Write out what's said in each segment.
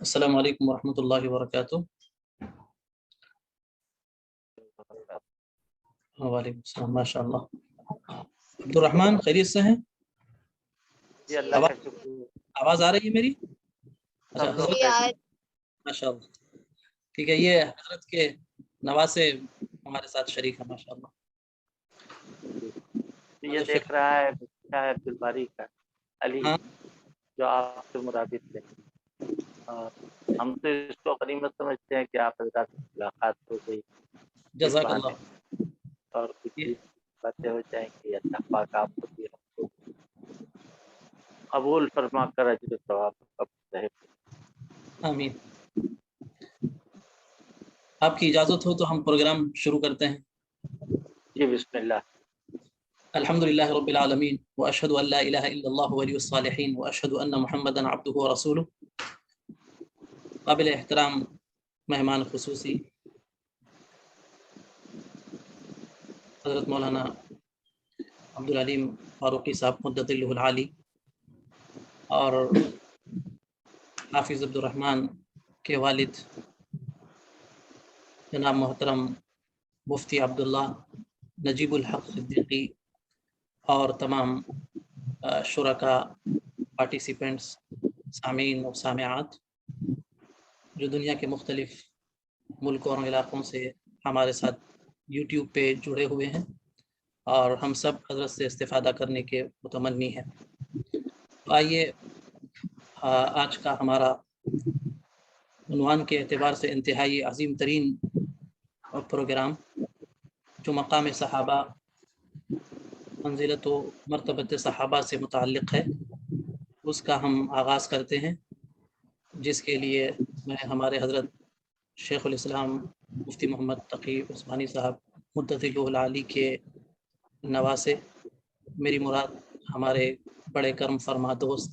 السلام علیکم ورحمۃ اللہ وبرکاتہ۔ وعلیکم السلام، ماشاء اللہ۔ عبد الرحمن خیریت سے ہیں؟ جی اللہ کا شکر۔ آواز آ رہی ہے میری؟ اچھا سب لوگ حضرت، ماشاء اللہ، ٹھیک ہے۔ یہ حضرت کے نواسے ہمارے ساتھ شریک ہیں، ماشاء اللہ۔ یہ دیکھ رہا ہے کیا ہے عبدالباری کا علی، ہاں جو آپ سے مرابط تھے۔ ہم تو اس کو غنیمت سمجھتے ہیں کہ آپ حضرات سے ملاقات ہو گئی، اس جزاک بہانے اللہ۔ اور کچھ بھی باتیں ہو جائیں گی۔ اللہ پاک آپ کو بھی ہم کو قبول فرما کر اجر و ثواب قبول رہے۔ آمین۔ آپ کی اجازت ہو تو ہم پروگرام شروع کرتے ہیں۔ جی بسم اللہ۔ الحمد للہ رب العالمین، واشهد ان لا الہ الا اللہ ولی الصالحین، واشهد ان محمدا عبدہ ورسولہ۔ قابل احترام مہمان خصوصی حضرت مولانا عبدالعلیم فاروقی صاحب مدت اللہ العالی، اور حافظ عبد الرحمن کے والد جناب محترم مفتی عبداللہ نجیب الحق صدیقی، اور تمام شرکاء، پارٹیسپینٹس، سامعین و سامعات جو دنیا کے مختلف ملکوں اور علاقوں سے ہمارے ساتھ یوٹیوب پہ جڑے ہوئے ہیں، اور ہم سب حضرت سے استفادہ کرنے کے متمنی ہیں۔ تو آئیے آج کا ہمارا عنوان کے اعتبار سے انتہائی عظیم ترین پروگرام، جو مقام صحابہ، منزلت و مرتبت صحابہ سے متعلق ہے، اس کا ہم آغاز کرتے ہیں، جس کے لیے میں ہمارے حضرت شیخ الاسلام مفتی محمد تقی عثمانی صاحب مدت اللہ العالی کے نواسے، میری مراد ہمارے بڑے کرم فرما دوست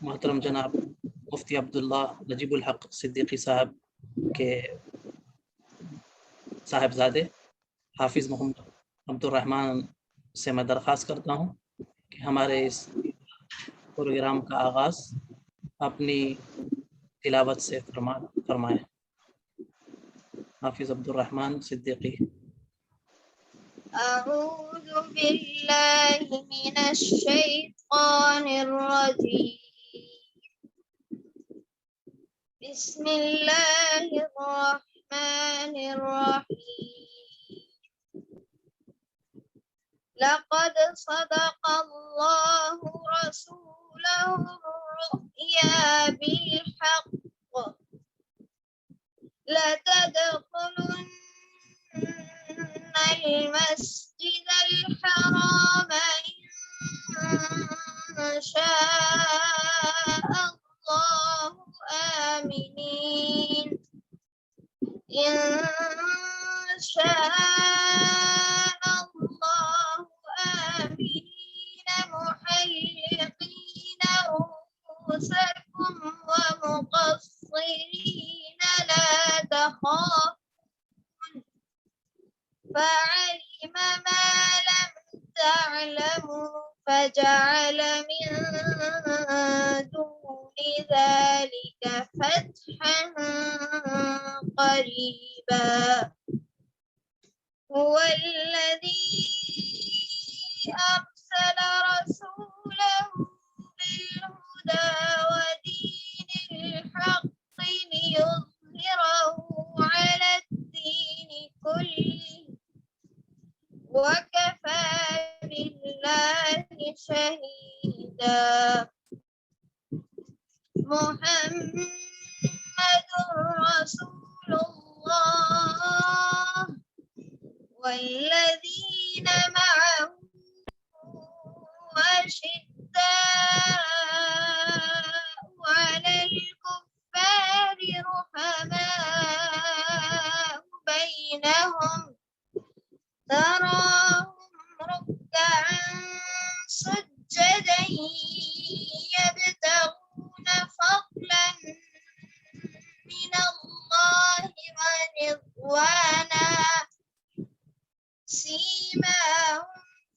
محترم جناب مفتی عبداللہ نجیب الحق صدیقی صاحب کے صاحبزادے حافظ محمد عبد الرحمن سے میں درخواست کرتا ہوں کہ ہمارے اس پروگرام کا آغاز اپنی تلاوت سے فرمائیں۔ حافظ عبد الرحمن صدیقی۔ اعوذ باللہ من الشیطان الرجیم، بسم اللہ الرحمن الرحیم۔ لقد صدق اللہ رسولہ الرؤیا بالحق، لتدخلن المسجد الحرام إن شاء الله آمنين، إن شاء الله آمنين محلقين رؤوسكم ومقصرين لا تخافون، فعلم ما لم تعلموا فجعل من دون ذلك فتحا قريبا۔ هو الذي أرسل رسوله بالهدى ودين الحق ليظهره على الدين كله، وكفى بالله شهيدا۔ محمد رسول الله والذين معه أشداء على الكفار رحماء بينهم، تراهم ركعا سجدا يبتغون فضلا من الله ورضوانا، سيماهم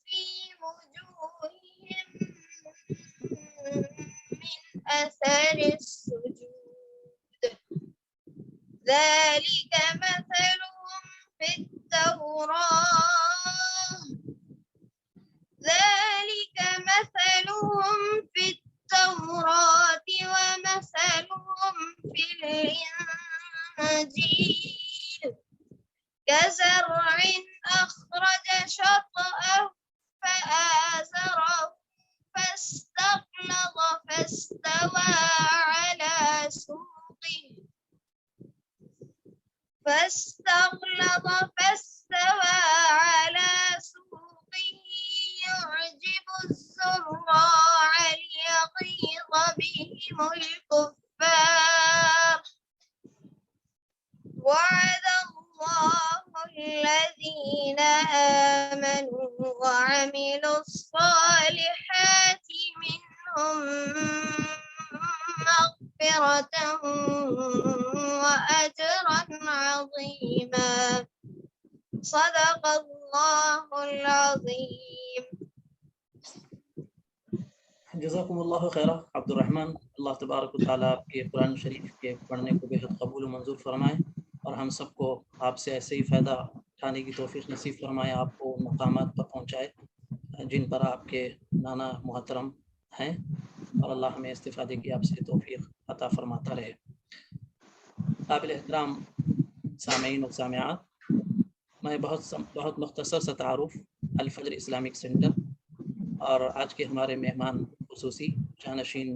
في وجوههم من أثر السجود، ذلك مثلهم في التوراة ذلك مثلهم في التوراة ومثلهم في الإنجيل كزرع أخرج شطأه فآزره فاستغلظ فاستوى على سوقه يعجب الزراع ليغيظ بهم الكفار وعد الله الذين آمنوا وعملوا الصالحات منهم مغفرة وأجرا عظيما صدق الله العظيم. جزاکم اللہ خیرہ عبد الرحمن، اللہ تبارک و تعالیٰ آپ کے قرآن شریف کے پڑھنے کو بہت قبول و منظور فرمائے اور ہم سب کو آپ سے ایسے ہی فائدہ اٹھانے کی توفیق نصیب فرمائے، آپ کو ان مقامات پر پہنچائے جن پر آپ کے نانا محترم ہیں، اور اللہ ہمیں استفادے کی آپ سے توفیق عطا فرماتا رہے۔ قابل احترام سامعین و سامعات، میں بہت مختصر سا تعارف الفجر اسلامک سینٹر اور آج کے ہمارے مہمان خصوصی جانشین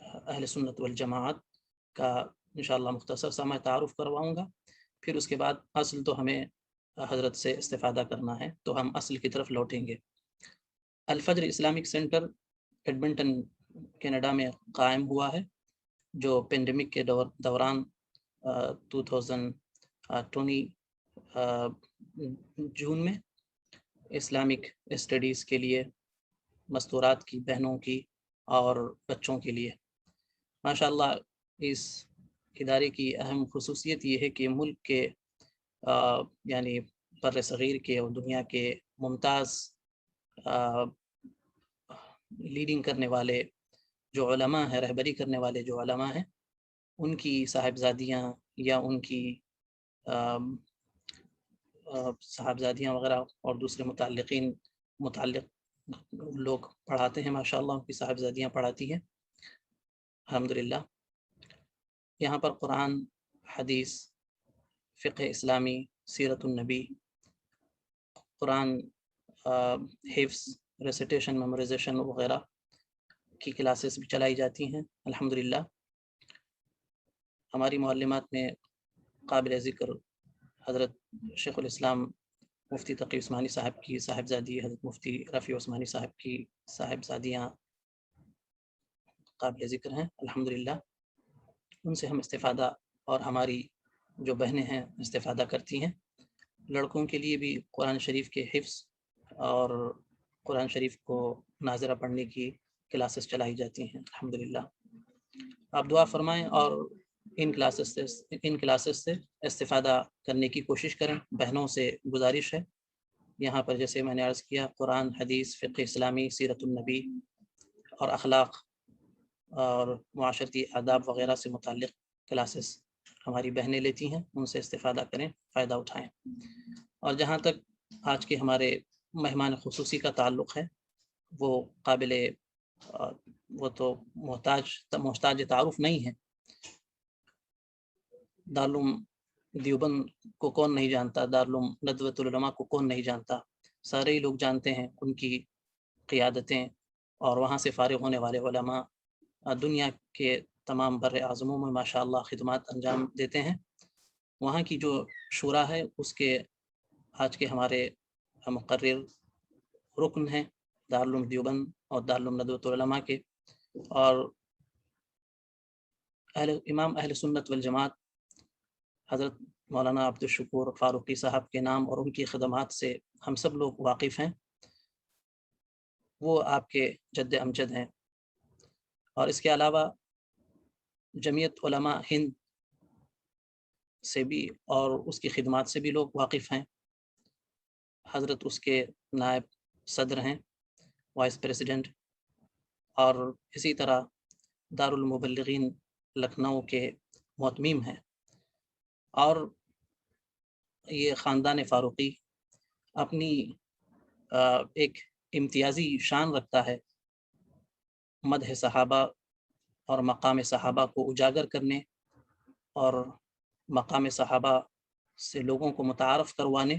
اہل سنت والجماعت کا انشاءاللہ مختصر سا میں تعارف کرواؤں گا، پھر اس کے بعد اصل تو ہمیں حضرت سے استفادہ کرنا ہے، تو ہم اصل کی طرف لوٹیں گے۔ الفجر اسلامک سینٹر ایڈمنٹن کینیڈا میں قائم ہوا ہے، جو پینڈیمک کے دوران 2020 جون میں اسلامک اسٹڈیز کے لیے مستورات کی بہنوں کی اور بچوں کے لیے ماشاءاللہ اس ادارے کی اہم خصوصیت یہ ہے کہ ملک کے یعنی بر صغیر کے اور دنیا کے ممتاز لیڈنگ کرنے والے جو علماء ہیں، رہبری کرنے والے جو علماء ہیں، ان کی صاحبزادیاں یا ان کی صاحبزادیاں وغیرہ اور دوسرے متعلق لوگ پڑھاتے ہیں، ماشاءاللہ ان کی صاحبزادیاں پڑھاتی ہیں الحمدللہ۔ یہاں پر قرآن، حدیث، فقہ اسلامی، سیرت النبی، قرآن حفظ، ریسیٹیشن، میموریزیشن وغیرہ کی کلاسز بھی چلائی جاتی ہیں الحمدللہ۔ ہماری معلمات میں قابل ذکر حضرت شیخ الاسلام مفتی تقی عثمانی صاحب کی صاحبزادی، حضرت مفتی رفیع عثمانی صاحب کی صاحبزادیاں قابل ذکر ہیں الحمدللہ، ان سے ہم استفادہ اور ہماری جو بہنیں ہیں استفادہ کرتی ہیں۔ لڑکوں کے لیے بھی قرآن شریف کے حفظ اور قرآن شریف کو ناظرہ پڑھنے کی کلاسز چلائی جاتی ہیں الحمدللہ۔ آپ دعا فرمائیں اور ان کلاسز سے استفادہ کرنے کی کوشش کریں۔ بہنوں سے گزارش ہے، یہاں پر جیسے میں نے عرض کیا، قرآن، حدیث، فقہ اسلامی، سیرت النبی اور اخلاق اور معاشرتی آداب وغیرہ سے متعلق کلاسز ہماری بہنیں لیتی ہیں، ان سے استفادہ کریں، فائدہ اٹھائیں۔ اور جہاں تک آج کے ہمارے مہمان خصوصی کا تعلق ہے، وہ تو محتاج تعارف نہیں ہے۔ دارالعلوم دیوبند کو کون نہیں جانتا، دارالعلوم ندوۃ العلماء کو کون نہیں جانتا، سارے ہی لوگ جانتے ہیں ان کی قیادتیں، اور وہاں سے فارغ ہونے والے علماء دنیا کے تمام بر اعظموں میں ماشاءاللہ خدمات انجام دیتے ہیں۔ وہاں کی جو شورا ہے اس کے آج کے ہمارے مقرر رکن ہیں دارالعلوم دیوبند اور دارالعلوم ندوۃ العلماء کے، اور امام اہل سنت والجماعت حضرت مولانا عبدالشکور فاروقی صاحب کے نام اور ان کی خدمات سے ہم سب لوگ واقف ہیں، وہ آپ کے جد امجد ہیں۔ اور اس کے علاوہ جمعیت علماء ہند سے بھی اور اس کی خدمات سے بھی لوگ واقف ہیں، حضرت اس کے نائب صدر ہیں، وائس پریزیڈنٹ، اور اسی طرح دارالمبلغین لکھنؤ کے محتمیم ہیں، اور یہ خاندان فاروقی اپنی ایک امتیازی شان رکھتا ہے مدح صحابہ اور مقام صحابہ کو اجاگر کرنے اور مقام صحابہ سے لوگوں کو متعارف کروانے،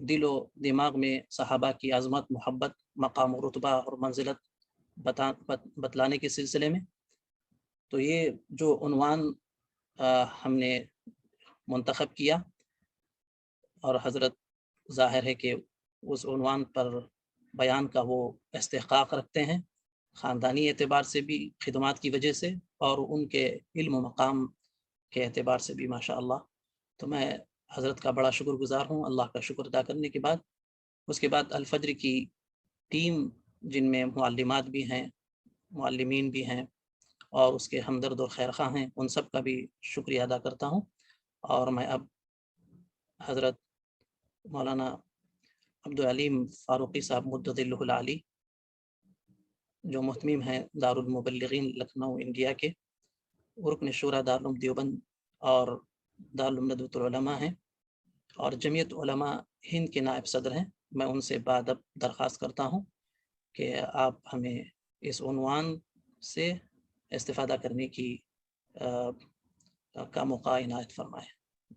دل و دماغ میں صحابہ کی عظمت، محبت، مقام و رتبہ اور منزلت بتلانے کے سلسلے میں۔ تو یہ جو عنوان ہم نے منتخب کیا، اور حضرت ظاہر ہے کہ اس عنوان پر بیان کا وہ استحقاق رکھتے ہیں، خاندانی اعتبار سے بھی خدمات کی وجہ سے، اور ان کے علم و مقام کے اعتبار سے بھی ماشاء اللہ۔ تو میں حضرت کا بڑا شکر گزار ہوں۔ اللہ کا شکر ادا کرنے کے بعد اس کے بعد الفجر کی ٹیم، جن میں معلمات بھی ہیں، معلمین بھی ہیں، اور اس کے ہمدرد و خیرخواہ ہیں، ان سب کا بھی شکریہ ادا کرتا ہوں۔ اور میں اب حضرت مولانا عبدالعلیم فاروقی صاحب مدد اللہ العالی، جو محتمیم ہیں دارالمبلغین لکھنؤ انڈیا کے، رکن شورا دارالعلوم دیوبند اور دارالعلوم ندوۃ العلماء ہیں، اور جمعیت علماء ہند کے نائب صدر ہیں، میں ان سے بادب درخواست کرتا ہوں کہ آپ ہمیں اس عنوان سے استفادہ کرنے کی کا موقع عنایت فرمائیں۔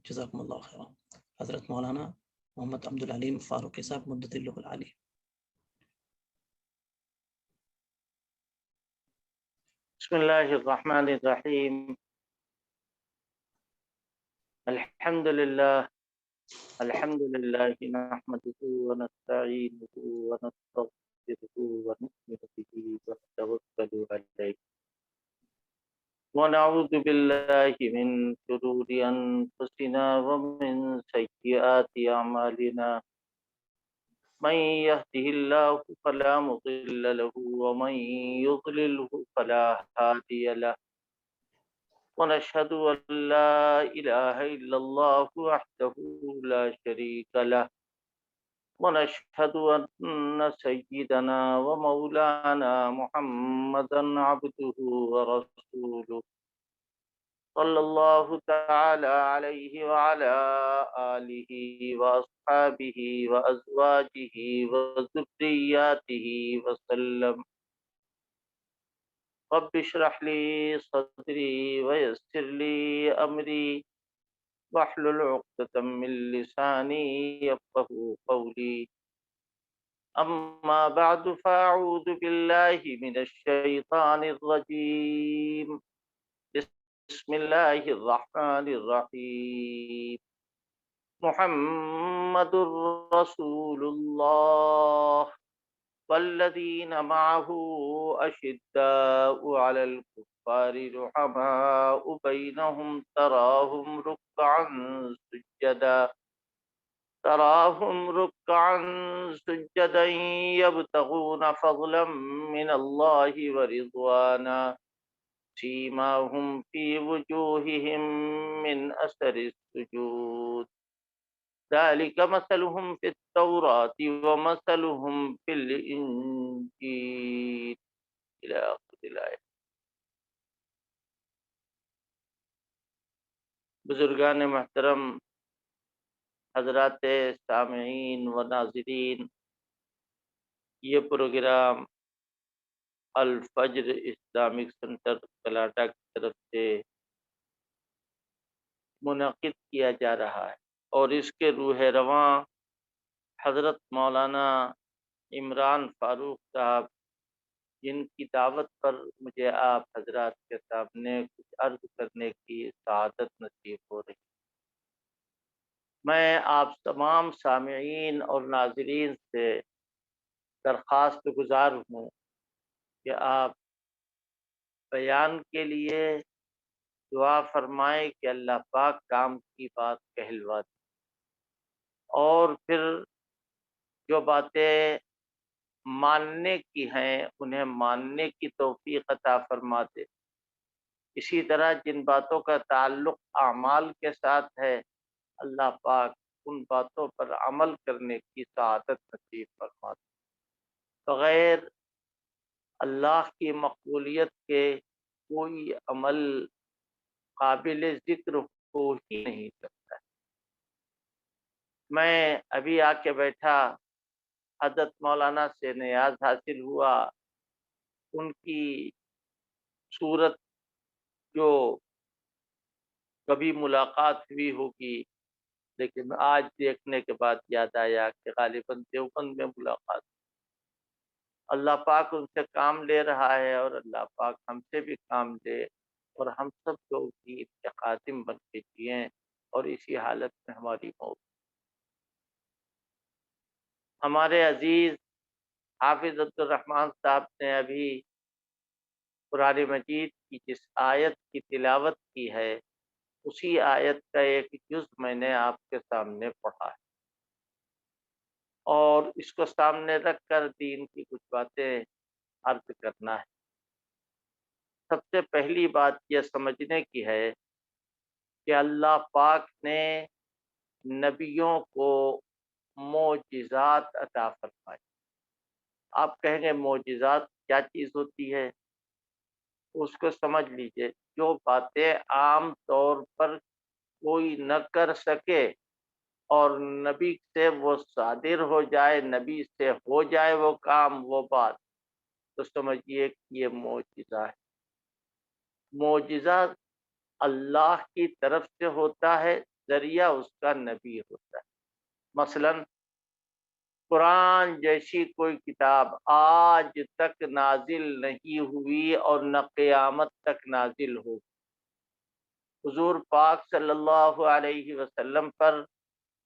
جزاکم اللہ خیر۔ حضرت مولانا محمد عبدالعلیم فاروقی صاحب مدد اللہ العالی۔ بسم اللہ الرحمن الرحیم۔ الحمد للہ نحمده ونستعینه ونستغفره ونؤمن به ونتوکل علیہ ونعوذ باللہ من شرور انفسنا ومن سیئات اعمالنا، من يهده الله فلا مضل له ومن يضلله فلا هادي له، ونشهد أن لا إله إلا الله وحده لا شريك له، ونشهد أن سيدنا ومولانا محمدا عبده ورسوله، صلى الله تعالى عليه وعلى آله وأصحابه وأزواجه وذرياته وسلم۔ رب اشرح لي صدري ويسر لي أمري واحلل عقدة من لساني يفقهوا قولي، أما بعد فأعوذ بالله من الشيطان الرجيم، بسم الله الرحمن الرحيم۔ محمد رسول الله والذين معه أشداء على الكفار رحماء بينهم، تراهم ركعا سجدا يبتغون فضلا من الله ورضوانا، سيماهم في وجوههم من أثر السجود، ذلك مثلهم في التوراة ومثلهم في الإنجيل، إلى آخر الآية۔ بزرگان محترم، حضرات سامعین و ناظرین، یہ پروگرام الفجر اسلامک سینٹر کلاٹا کی طرف سے منعقد کیا جا رہا ہے، اور اس کے روح رواں حضرت مولانا عمران فاروق صاحب، جن کی دعوت پر مجھے آپ حضرات کے سامنے کچھ عرض کرنے کی سعادت نصیب ہو رہی۔ میں آپ تمام سامعین اور ناظرین سے درخواست گزار ہوں کہ آپ بیان کے لیے دعا فرمائیں کہ اللہ پاک کام کی بات کہلوا دے، اور پھر جو باتیں ماننے کی ہیں انہیں ماننے کی توفیق عطا فرما دے۔ اسی طرح جن باتوں کا تعلق اعمال کے ساتھ ہے، اللہ پاک ان باتوں پر عمل کرنے کی سعادت نصیب فرما دے۔ بغیر اللہ کی مقبولیت کے کوئی عمل قابل ذکر کو ہی نہیں کرتا ہے۔ میں ابھی آ کے بیٹھا، حضرت مولانا سے نیاز حاصل ہوا، ان کی صورت جو کبھی ملاقات ہوئی ہوگی، لیکن آج دیکھنے کے بعد یاد آیا کہ غالباً دیوبند میں ملاقات۔ اللہ پاک ان سے کام لے رہا ہے، اور اللہ پاک ہم سے بھی کام لے، اور ہم سب لوگ دین کے خادم بن کے جئیں، اور اسی حالت میں ہماری موت۔ ہمارے عزیز حافظ عبد الرحمن صاحب نے ابھی قرآن مجید کی جس آیت کی تلاوت کی ہے، اسی آیت کا ایک جز میں نے آپ کے سامنے پڑھا ہے، اور اس کو سامنے رکھ کر دین کی کچھ باتیں عرض کرنا ہے۔ سب سے پہلی بات یہ سمجھنے کی ہے کہ اللہ پاک نے نبیوں کو معجزات عطا فرمائے۔ آپ کہیں گے معجزات کیا چیز ہوتی ہے؟ اس کو سمجھ لیجئے، جو باتیں عام طور پر کوئی نہ کر سکے اور نبی سے وہ صادر ہو جائے، نبی سے ہو جائے وہ کام، وہ بات، تو سمجھیے کہ یہ معجزہ ہے۔ معجزہ اللہ کی طرف سے ہوتا ہے، ذریعہ اس کا نبی ہوتا ہے۔ مثلا قرآن جیسی کوئی کتاب آج تک نازل نہیں ہوئی اور نہ قیامت تک نازل ہوگی۔ حضور پاک صلی اللہ علیہ وسلم پر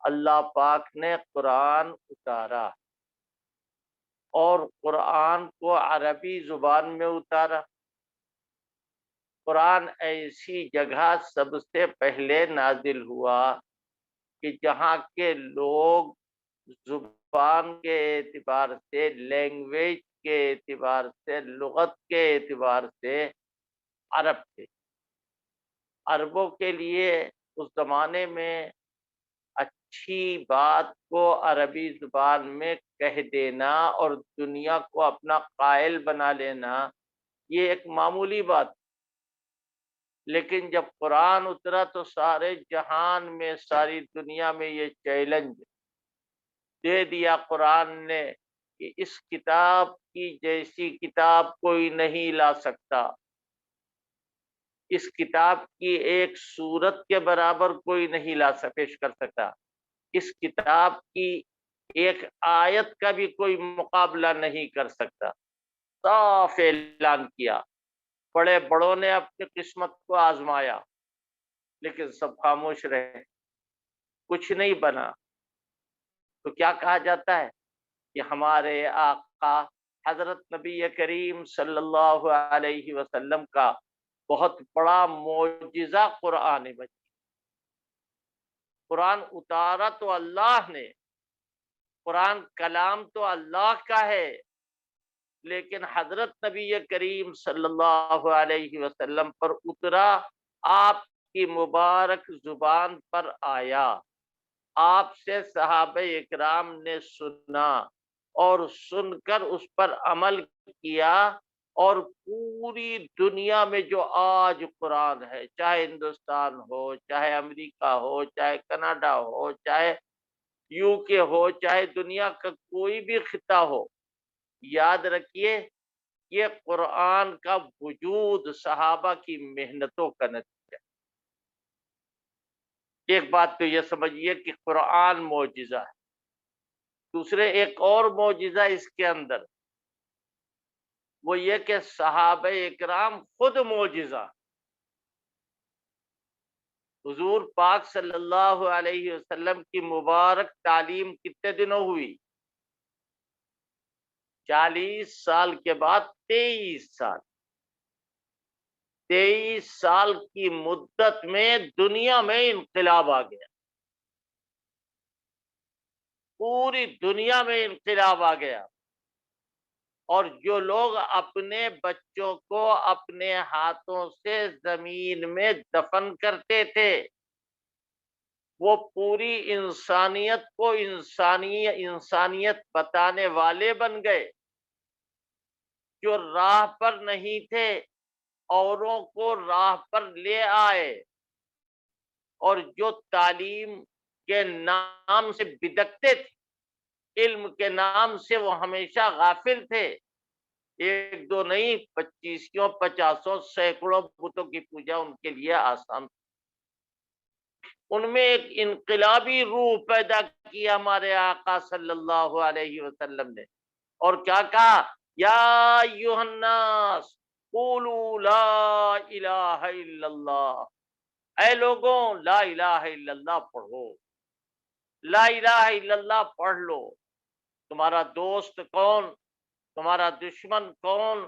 اللہ پاک نے قرآن اتارا، اور قرآن کو عربی زبان میں اتارا۔ قرآن ایسی جگہ سب سے پہلے نازل ہوا کہ جہاں کے لوگ زبان کے اعتبار سے، لینگویج کے اعتبار سے، لغت کے اعتبار سے عرب تھے۔ عربوں کے لیے اس زمانے میں اچھی بات کو عربی زبان میں کہہ دینا اور دنیا کو اپنا قائل بنا لینا، یہ ایک معمولی بات۔ لیکن جب قرآن اترا تو سارے جہان میں، ساری دنیا میں یہ چیلنج دے دیا قرآن نے کہ اس کتاب کی جیسی کتاب کوئی نہیں لا سکتا، اس کتاب کی ایک سورت کے برابر کوئی نہیں پیش کر سکتا، اس کتاب کی ایک آیت کا بھی کوئی مقابلہ نہیں کر سکتا۔ صاف اعلان کیا۔ بڑے بڑوں نے اپنی قسمت کو آزمایا، لیکن سب خاموش رہے، کچھ نہیں بنا۔ تو کیا کہا جاتا ہے کہ ہمارے آقا حضرت نبی کریم صلی اللہ علیہ وسلم کا بہت بڑا معجزہ قرآن مجید۔ قرآن اتارا تو اللہ نے، قرآن کلام تو اللہ کا ہے، لیکن حضرت نبی کریم صلی اللہ علیہ وسلم پر اترا، آپ کی مبارک زبان پر آیا، آپ سے صحابہ اکرام نے سنا اور سن کر اس پر عمل کیا، اور پوری دنیا میں جو آج قرآن ہے، چاہے ہندوستان ہو، چاہے امریکہ ہو، چاہے کینیڈا ہو، چاہے یو کے ہو، چاہے دنیا کا کوئی بھی خطہ ہو، یاد رکھیے یہ قرآن کا وجود صحابہ کی محنتوں کا نتیجہ۔ ایک بات تو یہ سمجھیے کہ قرآن معجزہ ہے۔ دوسرے ایک اور معجزہ اس کے اندر، وہ یہ کہ صحابہ اکرام خود معجزہ۔ حضور پاک صلی اللہ علیہ وسلم کی مبارک تعلیم کتنے دنوں ہوئی؟ 40 سال کے بعد 23 سال۔ 23 سال کی مدت میں دنیا میں انقلاب آ گیا، پوری دنیا میں انقلاب آ گیا، اور جو لوگ اپنے بچوں کو اپنے ہاتھوں سے زمین میں دفن کرتے تھے، وہ پوری انسانیت کو انسانیت بتانے والے بن گئے۔ جو راہ پر نہیں تھے، اوروں کو راہ پر لے آئے، اور جو تعلیم کے نام سے بدکتے تھے، علم کے نام سے وہ ہمیشہ غافل تھے، ایک دو نہیں 25 50 سینکڑوں بتوں کی پوجا ان کے لیے آسان، ان میں ایک انقلابی روح پیدا کیا ہمارے آقا صلی اللہ علیہ وسلم نے، اور کیا کہا، یا ایھا الناس قولوا لا الہ الا اللہ، اے لوگوں لا الہ الا اللہ پڑھو، لا الہ الا اللہ پڑھ لو، تمہارا دوست کون، تمہارا دشمن کون،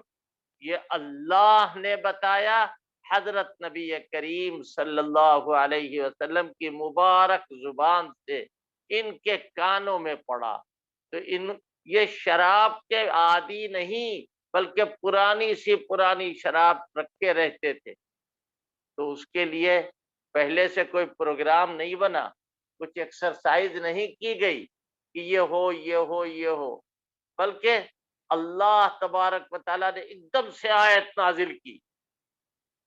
یہ اللہ نے بتایا، حضرت نبی کریم صلی اللہ علیہ وسلم کی مبارک زبان سے ان کے کانوں میں پڑا، تو یہ شراب کے عادی نہیں بلکہ پرانی سی پرانی شراب رکھے رہتے تھے، تو اس کے لیے پہلے سے کوئی پروگرام نہیں بنا، کچھ ایکسرسائز نہیں کی گئی کہ یہ ہو یہ ہو یہ ہو، بلکہ اللہ تبارک و تعالیٰ نے ایک دم سے آیت نازل کی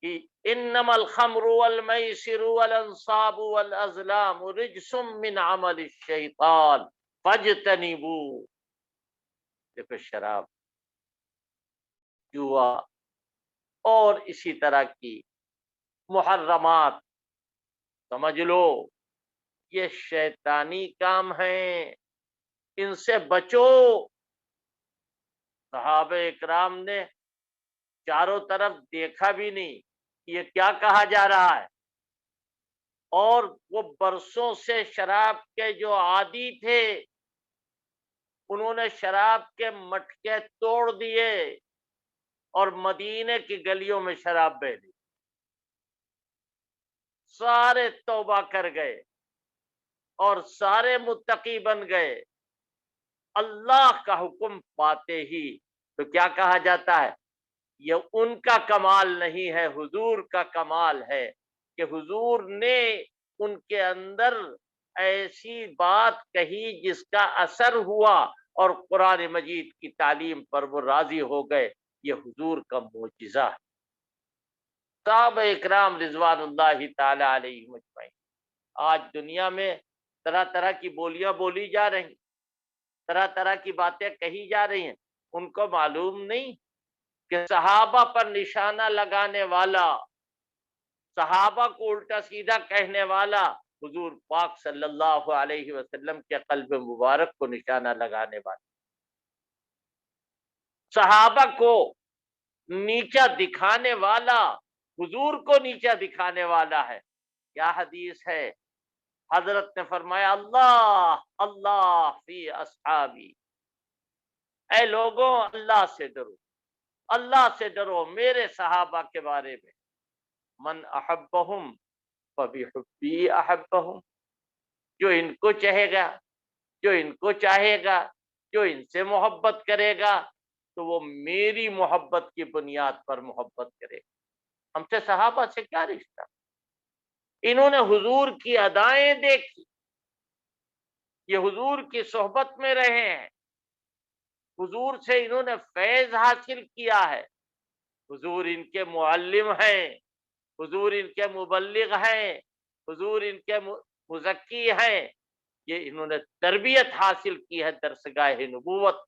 کہ انما الخمر والمیسر والانصاب والازلام رجس من عمل الشیطان فاجتنبوہ، دیکھو شراب، جوا اور اسی طرح کی محرمات، سمجھ لو یہ شیطانی کام ہیں، ان سے بچو۔ صحابہ اکرام نے چاروں طرف دیکھا بھی نہیں کہ یہ کیا کہا جا رہا ہے، اور وہ برسوں سے شراب کے جو عادی تھے انہوں نے شراب کے مٹکے توڑ دیے اور مدینے کی گلیوں میں شراب بہ دی، سارے توبہ کر گئے اور سارے متقی بن گئے، اللہ کا حکم پاتے ہی تو کیا کہا جاتا ہے، یہ ان کا کمال نہیں ہے، حضور کا کمال ہے کہ حضور نے ان کے اندر ایسی بات کہی جس کا اثر ہوا اور قرآن مجید کی تعلیم پر وہ راضی ہو گئے، یہ حضور کا معجزہ ہے۔ صحابہ اکرام رضوان اللہ تعالی علیہم اجمعین، آج دنیا میں طرح طرح کی بولیاں بولی جا رہی، طرح طرح کی باتیں کہی جا رہی ہیں، ان کو معلوم نہیں کہ صحابہ پر نشانہ لگانے والا، صحابہ کو الٹا سیدھا کہنے والا حضور پاک صلی اللہ علیہ وسلم کے قلب مبارک کو نشانہ لگانے والا، صحابہ کو نیچا دکھانے والا حضور کو نیچا دکھانے والا ہے۔ کیا حدیث ہے، حضرت نے فرمایا اللہ اللہ فی اصحابی، اے لوگوں اللہ سے ڈرو، اللہ سے ڈرو میرے صحابہ کے بارے میں، من احبہم فبحبی احبہم، جو ان کو چاہے گا، جو ان کو چاہے گا، جو ان سے محبت کرے گا تو وہ میری محبت کی بنیاد پر محبت کرے گا۔ ہم سے صحابہ سے کیا رشتہ، انہوں نے حضور کی ادائیں دیکھی، یہ حضور کی صحبت میں رہے ہیں، حضور سے انہوں نے فیض حاصل کیا ہے، حضور ان کے معلم ہیں، حضور ان کے مبلغ ہیں، حضور ان کے مزکی ہیں، یہ انہوں نے تربیت حاصل کی ہے درسگاہ نبوت،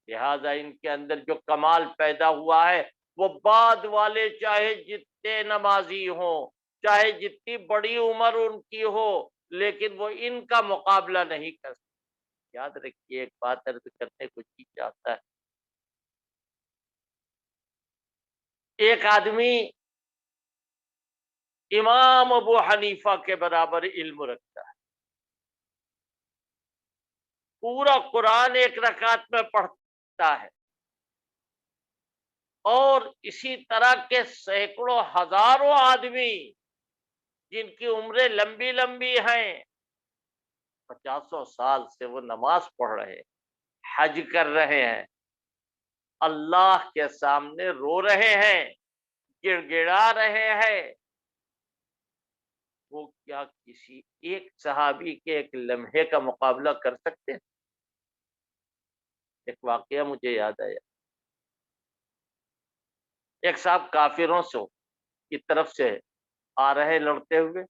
لہذا ان کے اندر جو کمال پیدا ہوا ہے وہ بعد والے چاہے جتنے نمازی ہوں، چاہے جتنی بڑی عمر ان کی ہو، لیکن وہ ان کا مقابلہ نہیں کر سکتے۔ یاد رکھیے ایک بات عرض کرنے کو جی چاہتا ہے، ایک آدمی امام ابو حنیفہ کے برابر علم رکھتا ہے، پورا قرآن ایک رکعت میں پڑھتا ہے، اور اسی طرح کے سینکڑوں ہزاروں آدمی جن کی عمریں لمبی لمبی ہیں، 50 سال سے وہ نماز پڑھ رہے ہیں، حج کر رہے ہیں، اللہ کے سامنے رو رہے ہیں، گڑ گڑا رہے ہیں، وہ کیا کسی ایک صحابی کے ایک لمحے کا مقابلہ کر سکتے ہیں؟ ایک واقعہ مجھے یاد آیا، ایک صاحب کافروں سے کی طرف سے آ رہے لڑتے ہوئے،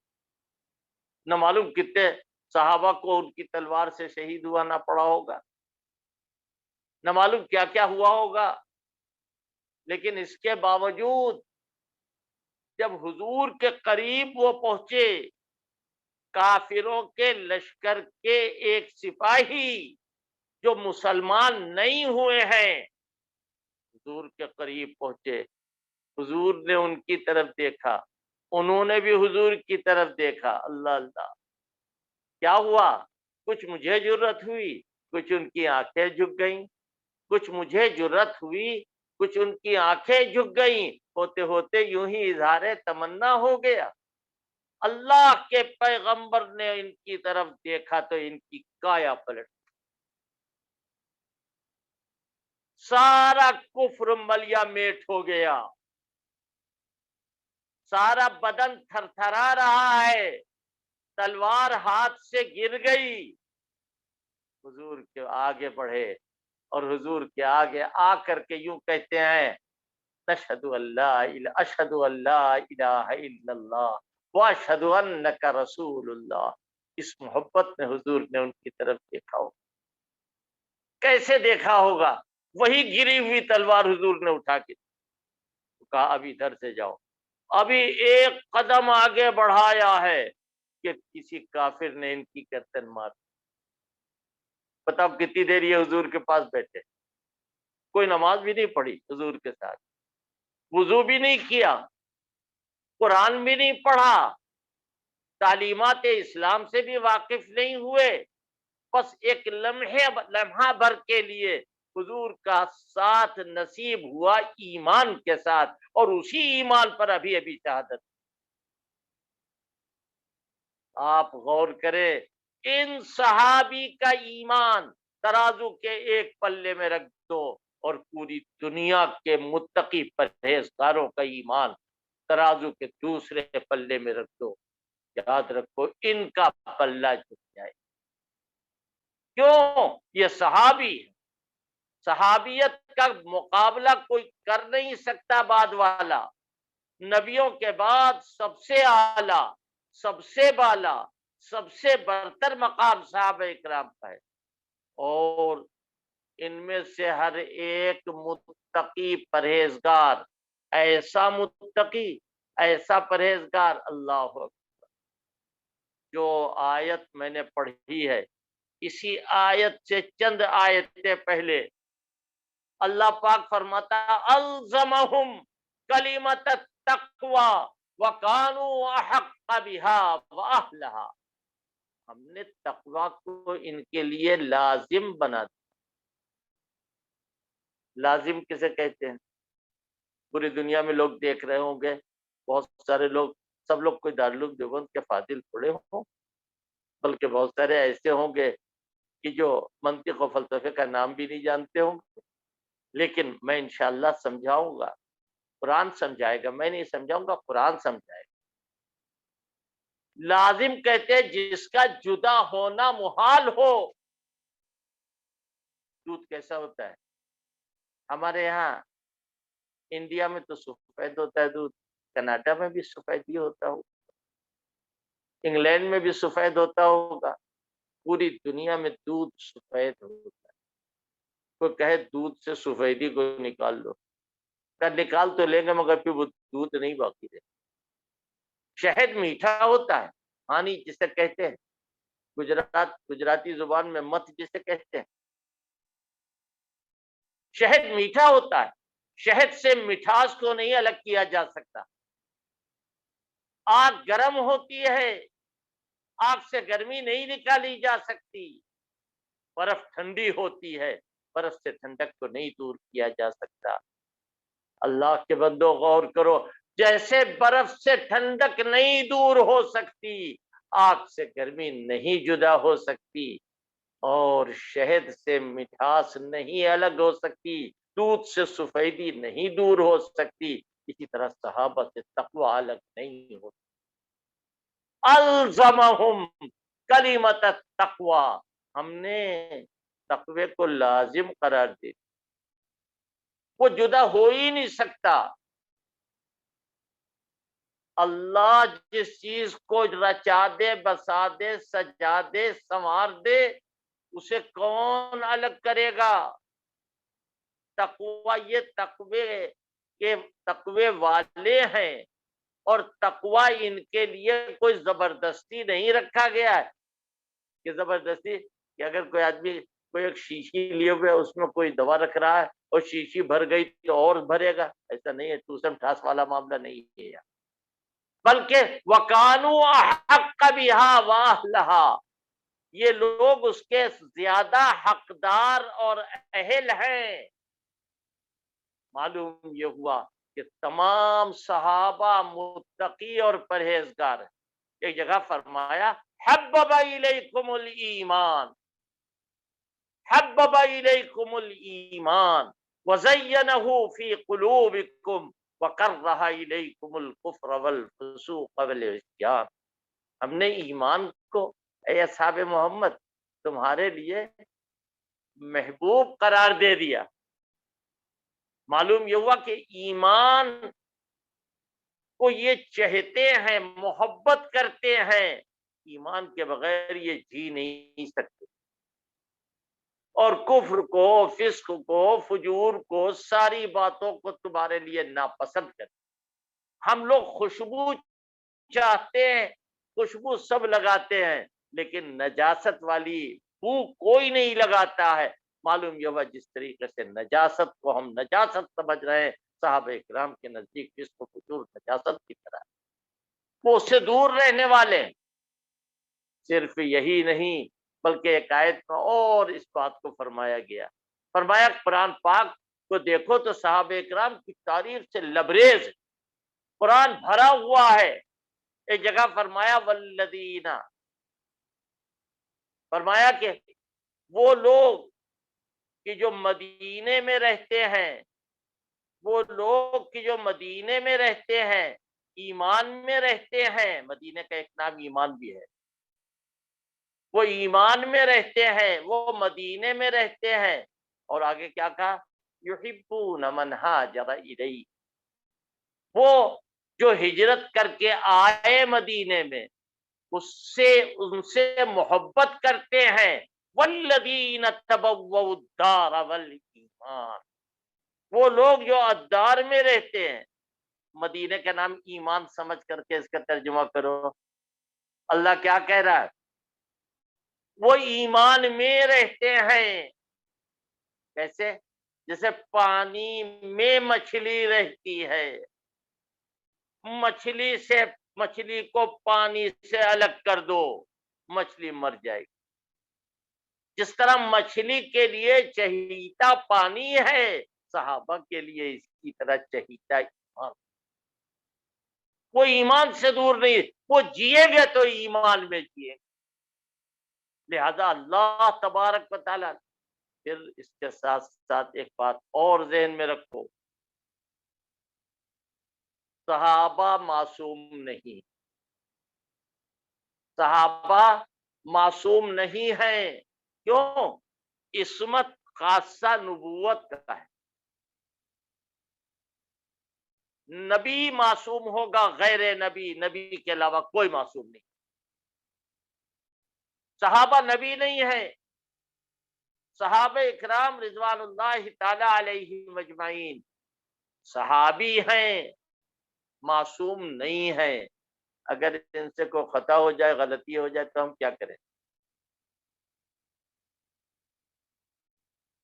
نہ معلوم کتنے صحابہ کو ان کی تلوار سے شہید ہوا نہ پڑا ہوگا، نہ معلوم کیا کیا ہوا ہوگا، لیکن اس کے باوجود جب حضور کے قریب وہ پہنچے، کافروں کے لشکر کے ایک سپاہی جو مسلمان نہیں ہوئے ہیں حضور کے قریب پہنچے، حضور نے ان کی طرف دیکھا، انہوں نے بھی حضور کی طرف دیکھا، اللہ اللہ، کیا ہوا؟ کچھ مجھے جرت ہوئی، کچھ ان کی آنکھیں جھک گئیں، کچھ مجھے جرت ہوئی، کچھ ان کی آنکھیں جھک گئیں، ہوتے ہوتے یوں ہی اظہار تمنا ہو گیا۔ اللہ کے پیغمبر نے ان کی طرف دیکھا تو ان کی کایا پلٹ، سارا کفر ملیا میٹ ہو گیا، سارا بدن تھر تھرا رہا ہے، تلوار ہاتھ سے گر گئی، حضور کے آگے بڑھے اور حضور کے آگے آ کر کے یوں کہتے ہیں اشہد ان لا الہ الا اللہ واشہد انک رسول اللہ۔ اس محبت میں حضور نے ان کی طرف دیکھا ہوگا، کیسے دیکھا ہوگا؟ وہی گری ہوئی تلوار حضور نے اٹھا کے کہا اب ادھر سے جاؤ، ابھی ایک قدم آگے بڑھایا ہے کہ کسی کافر نے ان کی گردن مار۔ بتاؤ کتنی دیر یہ حضور کے پاس بیٹھے، کوئی نماز بھی نہیں پڑھی حضور کے ساتھ، وضو بھی نہیں کیا، قرآن بھی نہیں پڑھا، تعلیمات اسلام سے بھی واقف نہیں ہوئے، بس ایک لمحہ بھر کے لیے حضور کا ساتھ نصیب ہوا ایمان کے ساتھ، اور اسی ایمان پر ابھی ابھی شہادت۔ آپ غور کریں، ان صحابی کا ایمان ترازو کے ایک پلے میں رکھ دو اور پوری دنیا کے متقی پرہیزگاروں کا ایمان ترازو کے دوسرے پلے میں رکھ دو، یاد رکھو ان کا پلہ جھک جائے۔ کیوں؟ یہ صحابی ہے، صحابیت کا مقابلہ کوئی کر نہیں سکتا بعد والا، نبیوں کے بعد سب سے اعلیٰ، سب سے بالا، سب سے برتر مقام صحابہ اکرام کا ہے، اور ان میں سے ہر ایک متقی پرہیزگار، ایسا متقی، ایسا پرہیزگار، اللہ اکبر۔ جو آیت میں نے پڑھی ہے، اسی آیت سے چند آیتیں پہلے اللہ پاک فرماتا الزمہم کلمۃ التقوی وکانوا احق بها واہلھا، ہم نے تقوی کو ان کے لیے لازم بنا دیا۔ لازم کسے کہتے ہیں؟ پوری دنیا میں لوگ دیکھ رہے ہوں گے، بہت سارے لوگ، سب لوگ کوئی دارالعلوم دیوبند کے فاضل تھوڑے ہوں، بلکہ بہت سارے ایسے ہوں گے کہ جو منطق و فلسفے کا نام بھی نہیں جانتے ہوں گے، لیکن میں انشاءاللہ سمجھاؤں گا، قرآن سمجھائے گا، میں نہیں سمجھاؤں گا، قرآن سمجھائے گا۔ لازم کہتے ہیں جس کا جدا ہونا محال ہو۔ دودھ کیسا ہوتا ہے؟ ہمارے یہاں انڈیا میں تو سفید ہوتا ہے دودھ، کینیڈا میں بھی سفید ہی ہوتا ہوگا، انگلینڈ میں بھی سفید ہوتا ہوگا، پوری دنیا میں دودھ سفید ہوتا ہے۔ کوئی کہے دودھ سے سفیدی کو نکال لو، نکال تو لیں گے مگر پھر وہ دودھ نہیں باقی رہے۔ شہد میٹھا ہوتا ہے، ہانی جسے کہتے ہیں، گجراتی زبان میں مت جسے کہتے ہیں، شہد میٹھا ہوتا ہے، شہد سے مٹھاس کو نہیں الگ کیا جا سکتا۔ آگ گرم ہوتی ہے، آگ سے گرمی نہیں نکالی جا سکتی، برف ٹھنڈی ہوتی ہے، برف سے ٹھنڈک کو نہیں دور کیا جا سکتا۔ اللہ کے بندو غور کرو، جیسے برف سے ٹھنڈک نہیں دور ہو سکتی، آگ سے گرمی نہیں جدا ہو سکتی، اور شہد سے مٹھاس نہیں الگ ہو سکتی، دودھ سے سفیدی نہیں دور ہو سکتی، اسی طرح صحابہ سے تقوی الگ نہیں ہو سکتی۔ الزمہم کلمۃ التقوی، ہم نے تقوی کو لازم قرار دے، وہ جدا ہو ہی نہیں سکتا۔ اللہ جس چیز کو رچا دے، بسا دے، سجا دے، سنوار دے، اسے کون الگ کرے گا؟ تقوی، یہ تقوی والے ہیں، اور تقوی ان کے لیے کوئی زبردستی نہیں رکھا گیا ہے کہ زبردستی کہ اگر کوئی آدمی کوئی ایک شیشی لیے ہوئے اس میں کوئی دوا رکھ رہا ہے اور شیشی بھر گئی تو اور بھرے گا، ایسا نہیں ہے، ٹوسم ٹھاس والا معاملہ نہیں ہے یہاں، بلکہ وَكَانُوا أَحَقَّ بِهَا وَأَهْلَهَا، یہ لوگ اس کے زیادہ حقدار اور اہل ہیں۔ معلوم یہ ہوا کہ تمام صحابہ متقی اور پرہیزگار ہیں۔ ایک جگہ فرمایا حبب الیکم الایمان، حبب الیکم الایمان وزینہ فی قلوبکم وکرہ الیکم الکفر والفسوق والعصیان، ہم نے ایمان کو اے اصحاب محمد تمہارے لیے محبوب قرار دے دیا۔ معلوم یہ ہوا کہ ایمان کو یہ چہتے ہیں، محبت کرتے ہیں، ایمان کے بغیر یہ جی نہیں سکتے، اور کفر کو، فسق کو، فجور کو، ساری باتوں کو تمہارے لیے ناپسند کرتے۔ ہم لوگ خوشبو چاہتے ہیں، خوشبو سب لگاتے ہیں، لیکن نجاست والی بو کوئی نہیں لگاتا ہے۔ معلوم یہ ہوا جس طریقے سے نجاست کو ہم نجاست سمجھ رہے ہیں، صحابہ اکرام کے نزدیک فسق و فجور نجاست کی طرح ہے، وہ اس سے دور رہنے والے ہیں۔ صرف یہی نہیں بلکہ ایک آیت میں اور اس بات کو فرمایا گیا، فرمایا قرآن پاک کو دیکھو تو صحابہ اکرام کی تعریف سے لبریز ہے، قرآن بھرا ہوا ہے۔ ایک جگہ فرمایا والذین، فرمایا کہ وہ لوگ کہ جو مدینے میں رہتے ہیں، وہ لوگ کہ جو مدینے میں رہتے ہیں، ایمان میں رہتے ہیں، مدینے کا ایک نام ایمان بھی ہے، وہ ایمان میں رہتے ہیں، وہ مدینے میں رہتے ہیں، اور آگے کیا کہا یحبون من ہاجر الیہ، وہ جو ہجرت کر کے آئے مدینے میں ان سے محبت کرتے ہیں، والذین تبوؤا الدار والایمان، وہ لوگ جو الدار میں رہتے ہیں، مدینے کا نام ایمان سمجھ کر کے اس کا ترجمہ کرو۔ اللہ کیا کہہ رہا ہے؟ وہ ایمان میں رہتے ہیں، کیسے؟ جیسے پانی میں مچھلی رہتی ہے، مچھلی کو پانی سے الگ کر دو، مچھلی مر جائے گی۔ جس طرح مچھلی کے لیے چہیتا پانی ہے، صحابہ کے لیے اسی طرح چہیتا ایمان۔ وہ ایمان سے دور نہیں، وہ جیے گے تو ایمان میں جیے گے۔ لہذا اللہ تبارک و تعالیٰ، پھر اس کے ساتھ ساتھ ایک بات اور ذہن میں رکھو، صحابہ معصوم نہیں، صحابہ معصوم نہیں ہیں۔ کیوں؟ عصمت خاصہ نبوت کا ہے، نبی معصوم ہوگا، غیر نبی، نبی کے علاوہ کوئی معصوم نہیں۔ صحابہ نبی نہیں ہیں، صحابہ اکرام رضوان اللہ تعالی علیہم اجمعین صحابی ہیں، معصوم نہیں ہیں۔ اگر ان سے کوئی خطا ہو جائے، غلطی ہو جائے تو ہم کیا کریں؟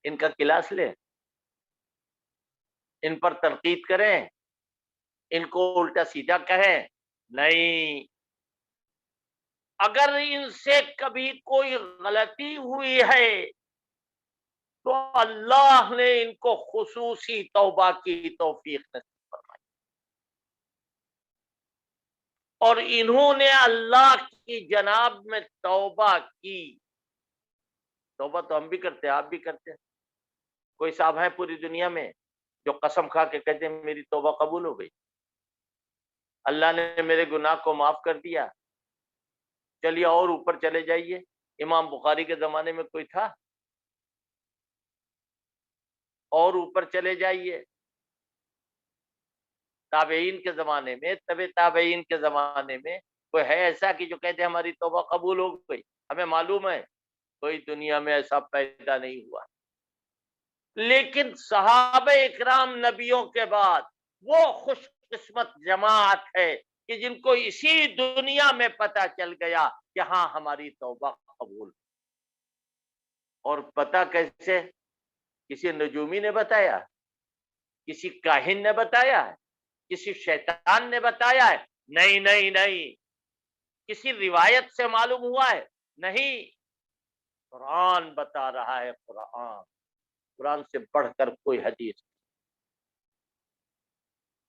ان کا کلاس لیں، ان پر تنقید کریں، ان کو الٹا سیدھا کہیں؟ نہیں۔ اگر ان سے کبھی کوئی غلطی ہوئی ہے تو اللہ نے ان کو خصوصی توبہ کی توفیق نصیب فرمائی، اور انہوں نے اللہ کی جناب میں توبہ کی۔ توبہ تو ہم بھی کرتے ہیں، آپ بھی کرتے ہیں۔ کوئی صاحب ہیں پوری دنیا میں جو قسم کھا کے کہتے ہیں میری توبہ قبول ہو گئی، اللہ نے میرے گناہ کو معاف کر دیا؟ چلیے اور اوپر چلے جائیے، امام بخاری کے زمانے میں کوئی تھا؟ اور اوپر چلے جائیے، تابعین کے زمانے میں، طب تابعین کے زمانے میں کوئی ہے ایسا کہ جو کہتے ہماری توبہ قبول ہو گئی؟ ہمیں معلوم ہے کوئی دنیا میں ایسا پیدا نہیں ہوا. لیکن صحابہ اکرام نبیوں کے بعد وہ خوش قسمت جماعت ہے کہ جن کو اسی دنیا میں پتہ چل گیا کہ ہاں ہماری توبہ قبول. اور پتہ کیسے؟ کسی نجومی نے بتایا؟ کسی کاہن نے بتایا ہے؟ کسی شیطان نے بتایا ہے؟ نہیں نہیں نہیں. کسی روایت سے معلوم ہوا ہے؟ نہیں. قرآن بتا رہا ہے. قرآن سے بڑھ کر کوئی حدیث.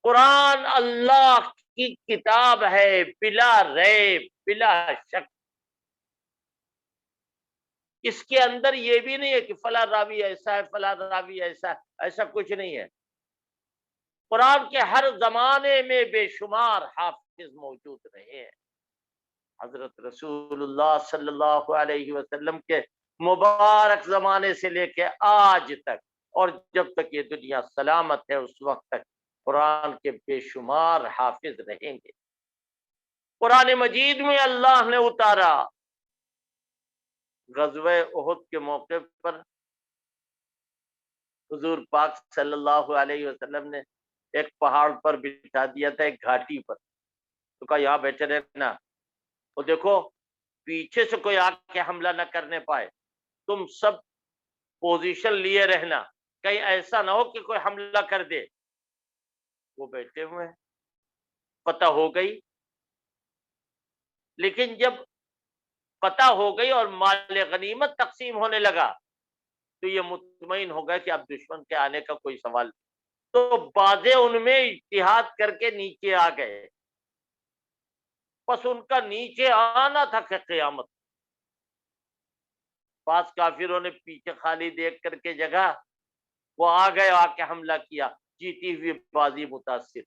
قرآن اللہ کی کتاب ہے بلا ریب، بلا شک. اس کے اندر یہ بھی نہیں ہے کہ فلاں راوی ایسا ہے، فلاں راوی ایسا ہے. ایسا کچھ نہیں ہے. قرآن کے ہر زمانے میں بے شمار حافظ موجود رہے ہیں. حضرت رسول اللہ صلی اللہ علیہ وسلم کے مبارک زمانے سے لے کے آج تک، اور جب تک یہ دنیا سلامت ہے اس وقت تک قرآن کے بے شمار حافظ رہیں گے. قرآن مجید میں اللہ نے اتارا. غزوہ احد کے موقع پر حضور پاک صلی اللہ علیہ وسلم نے ایک پہاڑ پر بٹھا دیا تھا، ایک گھاٹی پر. تو کہا یہاں بیٹھے رہنا، اور دیکھو پیچھے سے کوئی آ کے حملہ نہ کرنے پائے. تم سب پوزیشن لیے رہنا، کہیں ایسا نہ ہو کہ کوئی حملہ کر دے. وہ بیٹھے ہوئے ہیں. فتح ہو گئی. لیکن جب فتح ہو گئی اور مال غنیمت تقسیم ہونے لگا تو یہ مطمئن ہو گئے کہ اب دشمن کے آنے کا کوئی سوال نہیں. تو بازے ان میں اجتہاد کر کے نیچے آ گئے. بس ان کا نیچے آنا تھا کہ قیامت. بعض کافروں نے پیچھے خالی دیکھ کر کے جگہ وہ آ گئے، آ کے حملہ کیا، جیتی ہوئی بازی متاثر.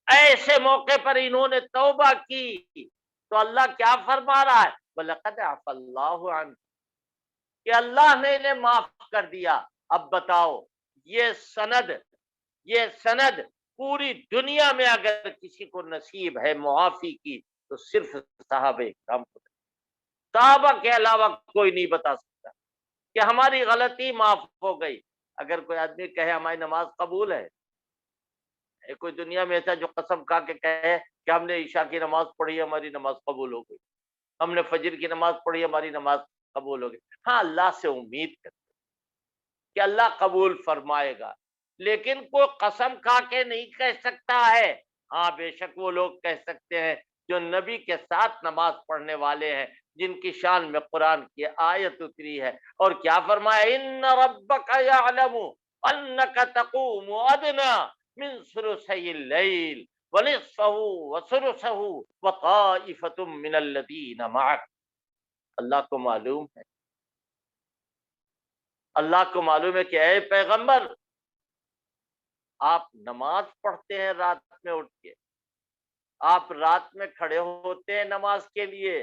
ایسے موقع پر انہوں نے توبہ کی تو اللہ کیا فرما رہا ہے؟ وَلَقَدْ عَفَا اللَّهُ عَنْكُمْ، کہ اللہ نے انہیں معاف کر دیا. اب بتاؤ یہ سند پوری دنیا میں اگر کسی کو نصیب ہے معافی کی تو صرف صحابہ اکرام کو. صحابہ کے علاوہ کوئی نہیں بتا سکتا کہ ہماری غلطی معاف ہو گئی. اگر کوئی آدمی کہے ہماری نماز قبول ہے، کوئی دنیا میں ایسا جو قسم کھا کے کہے کہ ہم نے عشاء کی نماز پڑھی، ہماری نماز قبول ہو گئی، ہم نے فجر کی نماز پڑھی، ہماری نماز قبول ہو گئی. ہاں اللہ سے امید کرتے کہ اللہ قبول فرمائے گا، لیکن کوئی قسم کھا کے نہیں کہہ سکتا ہے. ہاں بے شک وہ لوگ کہہ سکتے ہیں جو نبی کے ساتھ نماز پڑھنے والے ہیں، جن کی شان میں قرآن کی آیت اتری ہے. اور کیا فرمایا؟ ان ربک یعلم انک تقوم ادنی من ثلثی اللیل ونصفہ وثلثہ وطائفۃ من الذین معک. اللہ کو معلوم ہے، اللہ کو معلوم ہے کہ اے پیغمبر آپ نماز پڑھتے ہیں رات میں اٹھ کے، آپ رات میں کھڑے ہوتے ہیں نماز کے لیے،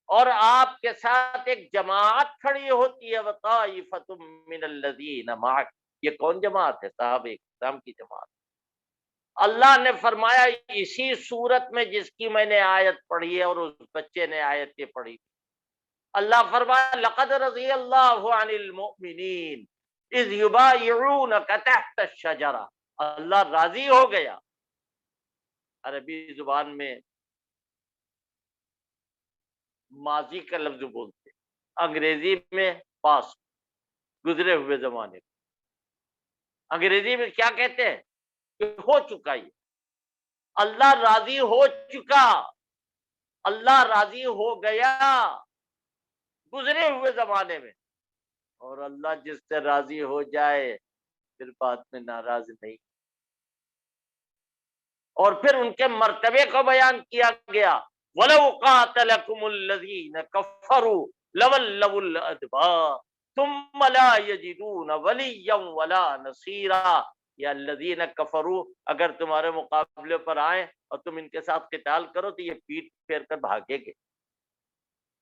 اور آپ کے ساتھ ایک جماعت کھڑی ہوتی ہے. وطائفۃ من الذین معک. یہ کون جماعت ہے؟ صحابہ اکرام کی جماعت. اللہ نے فرمایا اسی صورت میں جس کی میں نے آیت پڑھی ہے اور اس بچے نے آیت پڑھی. اللہ فرمایا لقد رضی اللہ عن المؤمنین اذ یبایعونک تحت الشجرہ. اللہ راضی ہو گیا. عربی زبان میں ماضی کا لفظ بولتے، انگریزی میں پاسٹ، گزرے ہوئے زمانے. انگریزی میں کیا کہتے ہیں؟ کہ ہو چکا. یہ اللہ راضی ہو چکا، اللہ راضی ہو گیا گزرے ہوئے زمانے میں. اور اللہ جس سے راضی ہو جائے پھر بعد میں ناراض نہیں. اور پھر ان کے مرتبے کو بیان کیا گیا. وَلَوْ قَاتَلَكُمُ الَّذِينَ كَفَرُوا لَوَلَّوُا الْأَدْبَارَ ثُمَّ لَا يَجِدُونَ وَلِيًّا وَلَا نَصِيرًا. یا الذین کفروا، اگر تمہارے مقابلے پر آئیں اور تم ان کے ساتھ قتال کرو تو یہ پیٹ پھیر کر بھاگیں گے،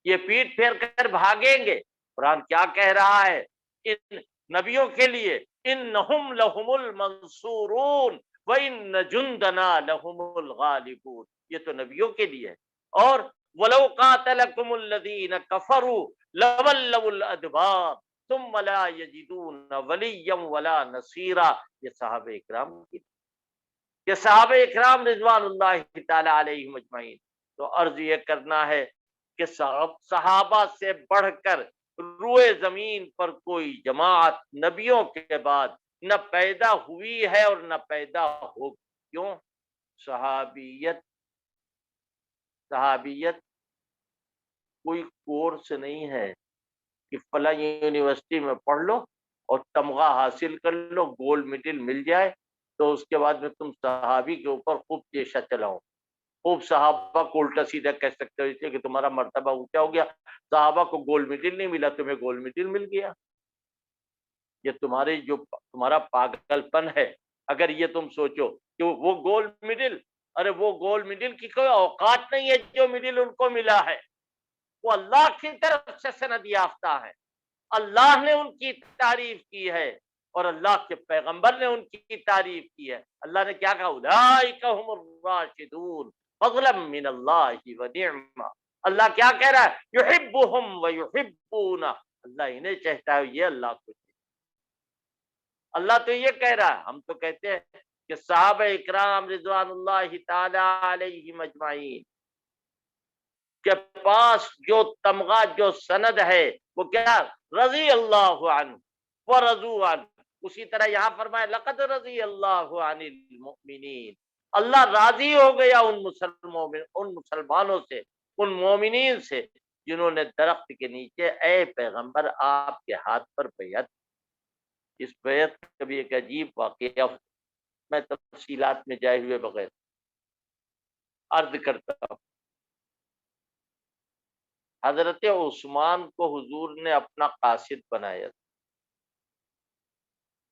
یہ پیٹ پھیر کر بھاگیں گے. قرآن کیا کہہ رہا ہے ان نبیوں کے لیے؟ انہم لہم المنصورون وان جندنا لہم الغالبون، یہ تو نبیوں کے لیے ہے۔ اور ولو قاتلکم الذین کفروا لولوا الادبار ثم لا یجدون ولیا ولا نصیرا، یہ صحابہ اکرام کی، یہ صحابہ اکرام رضوان اللہ تعالی علیہم اجمعین۔ تو عرض یہ کرنا ہے کہ صحابہ سے بڑھ کر روئے زمین پر کوئی جماعت نبیوں کے بعد نہ پیدا ہوئی ہے اور نہ پیدا ہوگی۔ کیوں؟ صحابیت کوئی کورس نہیں ہے کہ فلاں یونیورسٹی میں پڑھ لو اور تمغہ حاصل کر لو، گولڈ میڈل مل جائے تو اس کے بعد میں تم صحابی کے اوپر خوب پیشہ چلاؤ، خوب صحابہ کو الٹا سیدھا کہہ سکتے ہو، اس لیے کہ تمہارا مرتبہ اونچا ہو گیا، صحابہ کو گولڈ میڈل نہیں ملا، تمہیں گولڈ میڈل مل گیا۔ یہ تمہارا پاگل پن ہے اگر یہ تم سوچو کہ وہ گولڈ میڈل، ارے وہ گولڈ میڈل کی کوئی اوقات نہیں ہے جو میڈل ان کو ملا ہے، وہ اللہ کی طرف سے سند یافتہ ہے، اللہ نے ان کی تعریف کی ہے اور اللہ کے پیغمبر نے ان کی تعریف کی ہے۔ اللہ نے کیا کہا؟ اولئک هم الراشدون فضلا من اللہ ونعما۔ اللہ کیا کہہ رہا ہے؟ یحبهم ویحبون، اللہ انہیں چاہتا ہے، یہ اللہ کو چاہتا ہے۔ اللہ تو یہ کہہ رہا ہے، ہم تو کہتے ہیں کہ صحابہ اکرام رضوان اللہ تعالی علیہم اجمعین کے پاس جو تمغہ، جو سند ہے وہ کیا؟ رضی اللہ عنہ ورضوا عنہ۔ اسی طرح یہاں فرمایا لقد رضی اللہ عن المؤمنین، اللہ راضی ہو گیا ان مسلمانوں سے، ان مومنین سے جنہوں نے درخت کے نیچے اے پیغمبر آپ کے ہاتھ پر بیعت۔ اس بیعت کا بھی ایک عجیب واقعہ میں تفصیلات میں جائے ہوئے بغیر عرض کرتا ہوں۔ حضرت عثمان کو حضور نے اپنا قاصد بنایا تھا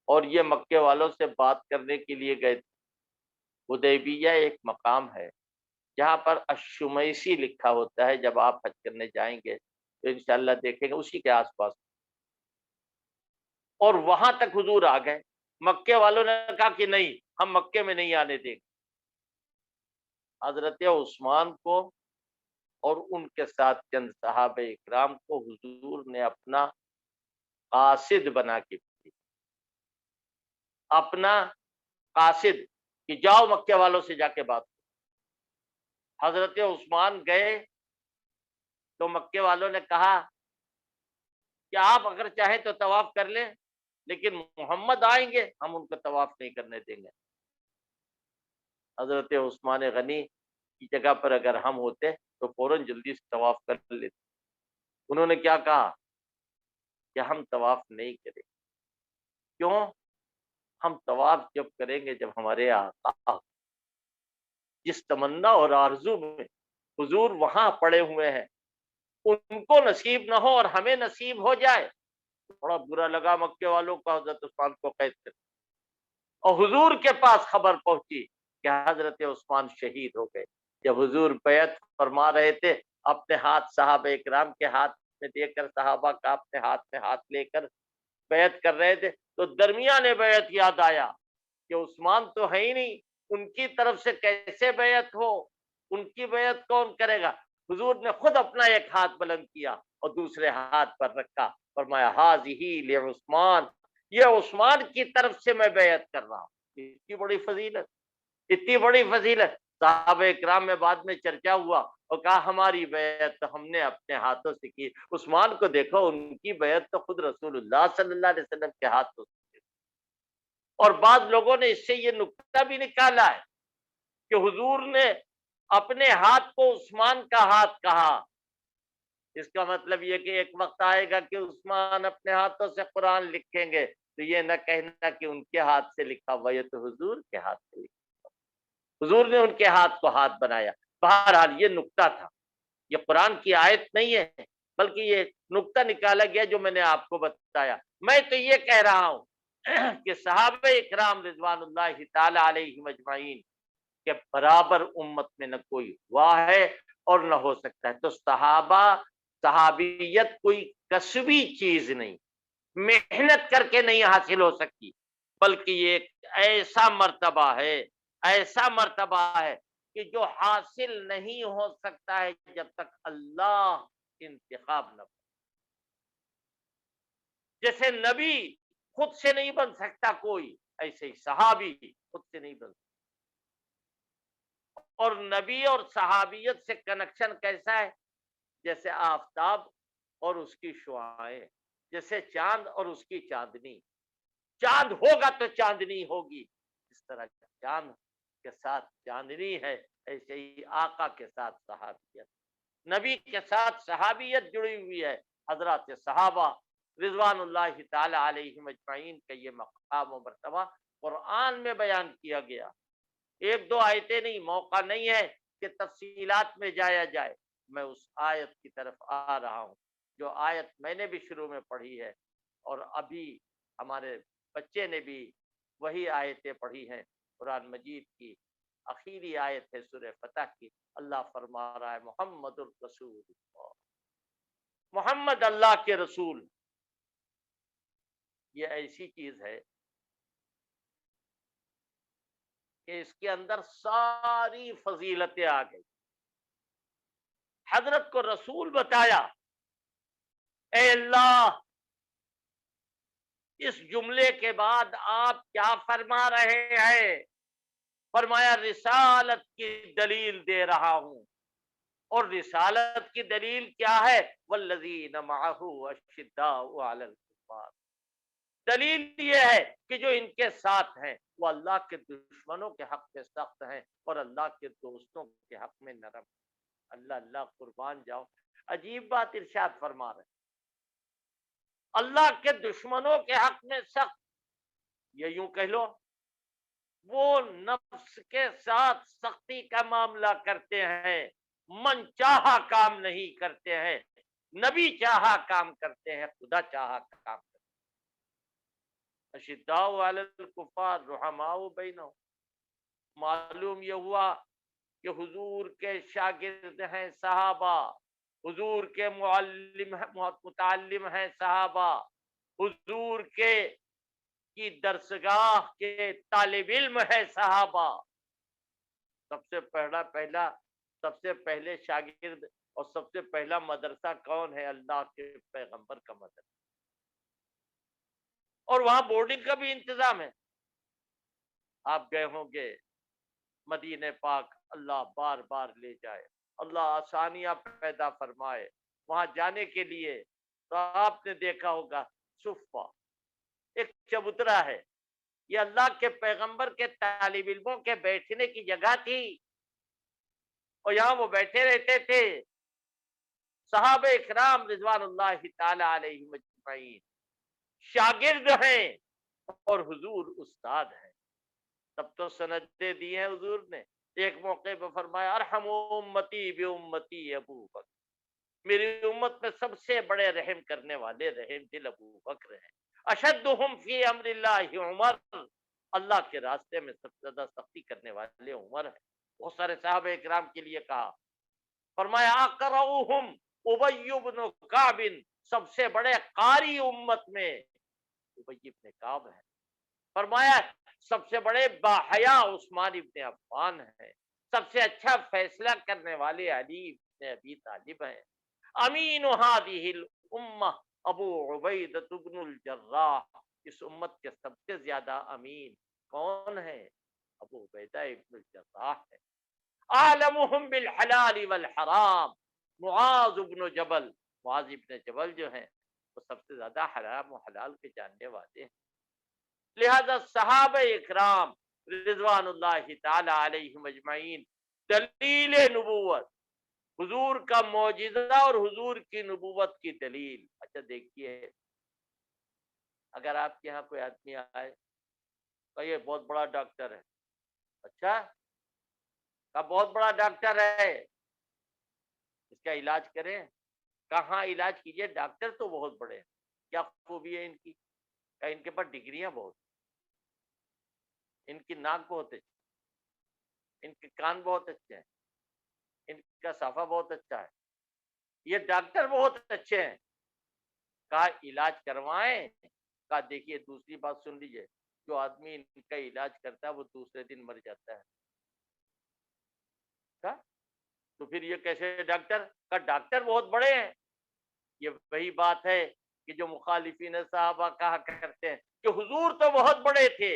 اور یہ مکے والوں سے بات کرنے کے لیے گئے تھے۔ حدیبیہ ایک مقام ہے جہاں پر الشمیسی لکھا ہوتا ہے، جب آپ حج کرنے جائیں گے تو انشاءاللہ دیکھیں گے، اسی کے آس پاس۔ اور وہاں تک حضور آ گئے، مکے والوں نے کہا کہ نہیں، ہم مکے میں نہیں آنے دیں گے۔ حضرت عثمان کو اور ان کے ساتھ چند صحابہ اکرام کو حضور نے اپنا قاصد بنا کے بھیجا، اپنا قاصد، کہ جاؤ مکے والوں سے جا کے بات کرو۔ حضرت عثمان گئے تو مکے والوں نے کہا کہ آپ اگر چاہیں تو طواف کر لیں، لیکن محمد آئیں گے ہم ان کو طواف نہیں کرنے دیں گے۔ حضرت عثمان غنی کی جگہ پر اگر ہم ہوتے تو فوراً جلدی سے طواف کر لیتے۔ انہوں نے کیا کہا کہ ہم طواف نہیں کریں۔ کیوں؟ ہم طواف جب کریں گے جب ہمارے آقا جس تمنا اور آرزو میں حضور وہاں پڑے ہوئے ہیں ان کو نصیب نہ ہو اور ہمیں نصیب ہو جائے۔ بڑا برا لگا مکے والوں کو حضرت عثمان کو قید کر، اور حضور کے پاس خبر پہنچی کہ حضرت عثمان شہید ہو گئے۔ جب حضور بیعت فرما رہے تھے، اپنے ہاتھ صحابہ اکرام کے ہاتھ میں دے کر، صحابہ کا اپنے ہاتھ میں ہاتھ لے کر بیعت کر رہے تھے، تو درمیان بیعت یاد آیا کہ عثمان تو ہے ہی نہیں، ان کی طرف سے کیسے بیعت ہو، ان کی بیعت کون کرے گا؟ حضور نے خود اپنا ایک ہاتھ بلند کیا اور دوسرے ہاتھ پر رکھا، فرمایا ہاذہ لعثمان، یہ عثمان کی طرف سے میں بیعت کر رہا ہوں۔ اتنی بڑی فضیلت، اتنی بڑی فضیلت۔ صحابہ اکرام میں بعد میں چرچا ہوا اور کہا ہماری بیعت تو ہم نے اپنے ہاتھوں سے کی، عثمان کو دیکھو ان کی بیعت تو خود رسول اللہ صلی اللہ علیہ وسلم کے ہاتھوں سے۔ اور بعض لوگوں نے اس سے یہ نکتہ بھی نکالا ہے کہ حضور نے اپنے ہاتھ کو عثمان کا ہاتھ کہا، اس کا مطلب یہ کہ ایک وقت آئے گا کہ عثمان اپنے ہاتھوں سے قرآن لکھیں گے تو یہ نہ کہنا کہ ان کے ہاتھ سے لکھا ہوا، یہ تو حضور کے ہاتھ سے لکھا، حضور نے ان کے ہاتھ کو ہاتھ بنایا۔ بہرحال یہ نکتہ تھا، یہ قرآن کی آیت نہیں ہے بلکہ یہ نکتہ نکالا گیا جو میں نے آپ کو بتایا۔ میں تو یہ کہہ رہا ہوں کہ صحابہ اکرام رضوان اللہ تعالی علیہم اجمعین کے برابر امت میں نہ کوئی ہوا ہے اور نہ ہو سکتا ہے۔ تو صحابیت کوئی کسبی چیز نہیں، محنت کر کے نہیں حاصل ہو سکتی، بلکہ یہ ایک ایسا مرتبہ ہے کہ جو حاصل نہیں ہو سکتا ہے جب تک اللہ انتخاب نہ بنے. جیسے نبی خود سے نہیں بن سکتا کوئی، ایسے ہی صحابی خود سے نہیں بن سکتا. اور نبی اور صحابیت سے کنیکشن کیسا ہے؟ جیسے آفتاب اور اس کی شعاعیں، جیسے چاند اور اس کی چاندنی. چاند ہوگا تو چاندنی ہوگی. اس طرح چاند کے ساتھ چاندنی ہے، ایسے ہی آقا کے ساتھ صحابیت، نبی کے ساتھ صحابیت جڑی ہوئی ہے. حضرات صحابہ رضوان اللہ تعالی علیہم اجمعین کا یہ مقام و مرتبہ قرآن میں بیان کیا گیا. ایک دو آیتیں نہیں، موقع نہیں ہے کہ تفصیلات میں جایا جائے. میں اس آیت کی طرف آ رہا ہوں جو آیت میں نے بھی شروع میں پڑھی ہے، اور ابھی ہمارے بچے نے بھی وہی آیتیں پڑھی ہیں. قرآن مجید کی آخری آیت ہے سورہ فتح کی. اللہ فرما رہا ہے محمد الرسول اللہ، محمد اللہ کے رسول. یہ ایسی چیز ہے کہ اس کے اندر ساری فضیلتیں آ گئی. حضرت کو رسول بتایا. اے اللہ، اس جملے کے بعد آپ کیا فرما رہے ہیں؟ فرمایا رسالت کی دلیل دے رہا ہوں. اور رسالت کی دلیل کیا ہے؟ والذین معہ اشداء علی الکفار. دلیل یہ ہے کہ جو ان کے ساتھ ہیں وہ اللہ کے دشمنوں کے حق میں سخت ہیں اور اللہ کے دوستوں کے حق میں نرم. اللہ اللہ قربان جاؤ، عجیب بات ارشاد فرما رہے. اللہ کے دشمنوں کے حق میں سخت، یہ یوں کہہ لو وہ نفس کے ساتھ سختی کا معاملہ کرتے ہیں، من چاہا کام نہیں کرتے ہیں، نبی چاہا کام کرتے ہیں، خدا چاہا کام کرتے ہیں. اشداء علی الکفار رحماء بینہم. معلوم یہ ہوا کہ حضور کے شاگرد ہیں صحابہ، حضور کے متعلم ہیں صحابہ، حضور کی درسگاہ کے طالب علم ہے صحابہ. سب سے پہلے شاگرد اور سب سے پہلا مدرسہ کون ہے؟ اللہ کے پیغمبر کا مدرسہ. اور وہاں بورڈنگ کا بھی انتظام ہے. آپ گئے ہوں گے مدینہ پاک، اللہ بار بار لے جائے، اللہ آسانیاں پیدا فرمائے. وہاں جانے کے لیے تو آپ نے دیکھا ہوگا صفہ ایک چبوترا ہے. یہ اللہ کے پیغمبر کے طالب علموں کے بیٹھنے کی جگہ تھی، اور یہاں وہ بیٹھے رہتے تھے. صحابہ اکرام رضوان اللہ تعالی علیہم اجمعین شاگرد ہیں اور حضور استاد ہیں. تب تو سندیں دی ہیں حضور نے. ایک موقع پہ فرمایا ارحم امتی بامتی ابو بکر. میری امت میں سب سے بڑے رحم کرنے والے رحم دل ابو بکر ہیں. اشدہم فی امر اللہ عمر. اللہ کے راستے میں سب سے زیادہ سختی کرنے والے عمر ہیں. بہت سارے صحابہ اکرام کے لیے کہا. فرمایا اقرؤہم ابی بن کعب. سب سے بڑے قاری امت میں ابی بن کعب ہے. فرمایا سب سے بڑے باحیا عثمان ابن عفان ہیں. سب سے اچھا فیصلہ کرنے والے علی ابن ابی طالب ہیں. امین هذه الامہ ابو عبیدہ بن الجراح. اس امت کے سب سے زیادہ امین کون ہے؟ ابو عبیدہ ابن الجراح ہے. عالمہم بالحلال والحرام معاذ بن جبل. معاذ ابن جبل جو ہیں وہ سب سے زیادہ حرام و حلال کے جاننے والے ہیں. لہذا صحابہ اکرام رضوان اللہ تعالی علیہم اجمعین دلیل نبوت، حضور کا معجزہ اور حضور کی نبوت کی دلیل. اچھا دیکھیے، اگر آپ کے یہاں کوئی آدمی آئے تو یہ بہت بڑا ڈاکٹر ہے. اچھا کا بہت بڑا ڈاکٹر ہے، اس کا علاج کریں. کہاں علاج کیجئے؟ ڈاکٹر تو بہت بڑے ہیں. کیا خوبی ہے ان کی؟ کہ ان کے پاس ڈگریاں بہت، ان کی ناک بہت اچھی، ان کے کان بہت اچھے ہیں، ان کا صفحہ بہت اچھا ہے. یہ ڈاکٹر بہت اچھے ہیں. کہا علاج کروائیں. کہا دیکھیے دوسری بات سن لیجئے، جو آدمی ان کا علاج کرتا ہے وہ دوسرے دن مر جاتا ہے. تو پھر یہ کیسے ڈاکٹر کا؟ ڈاکٹر بہت بڑے ہیں. یہ وہی بات ہے کہ جو مخالفین صحابہ کہا کرتے ہیں کہ حضور تو بہت بڑے تھے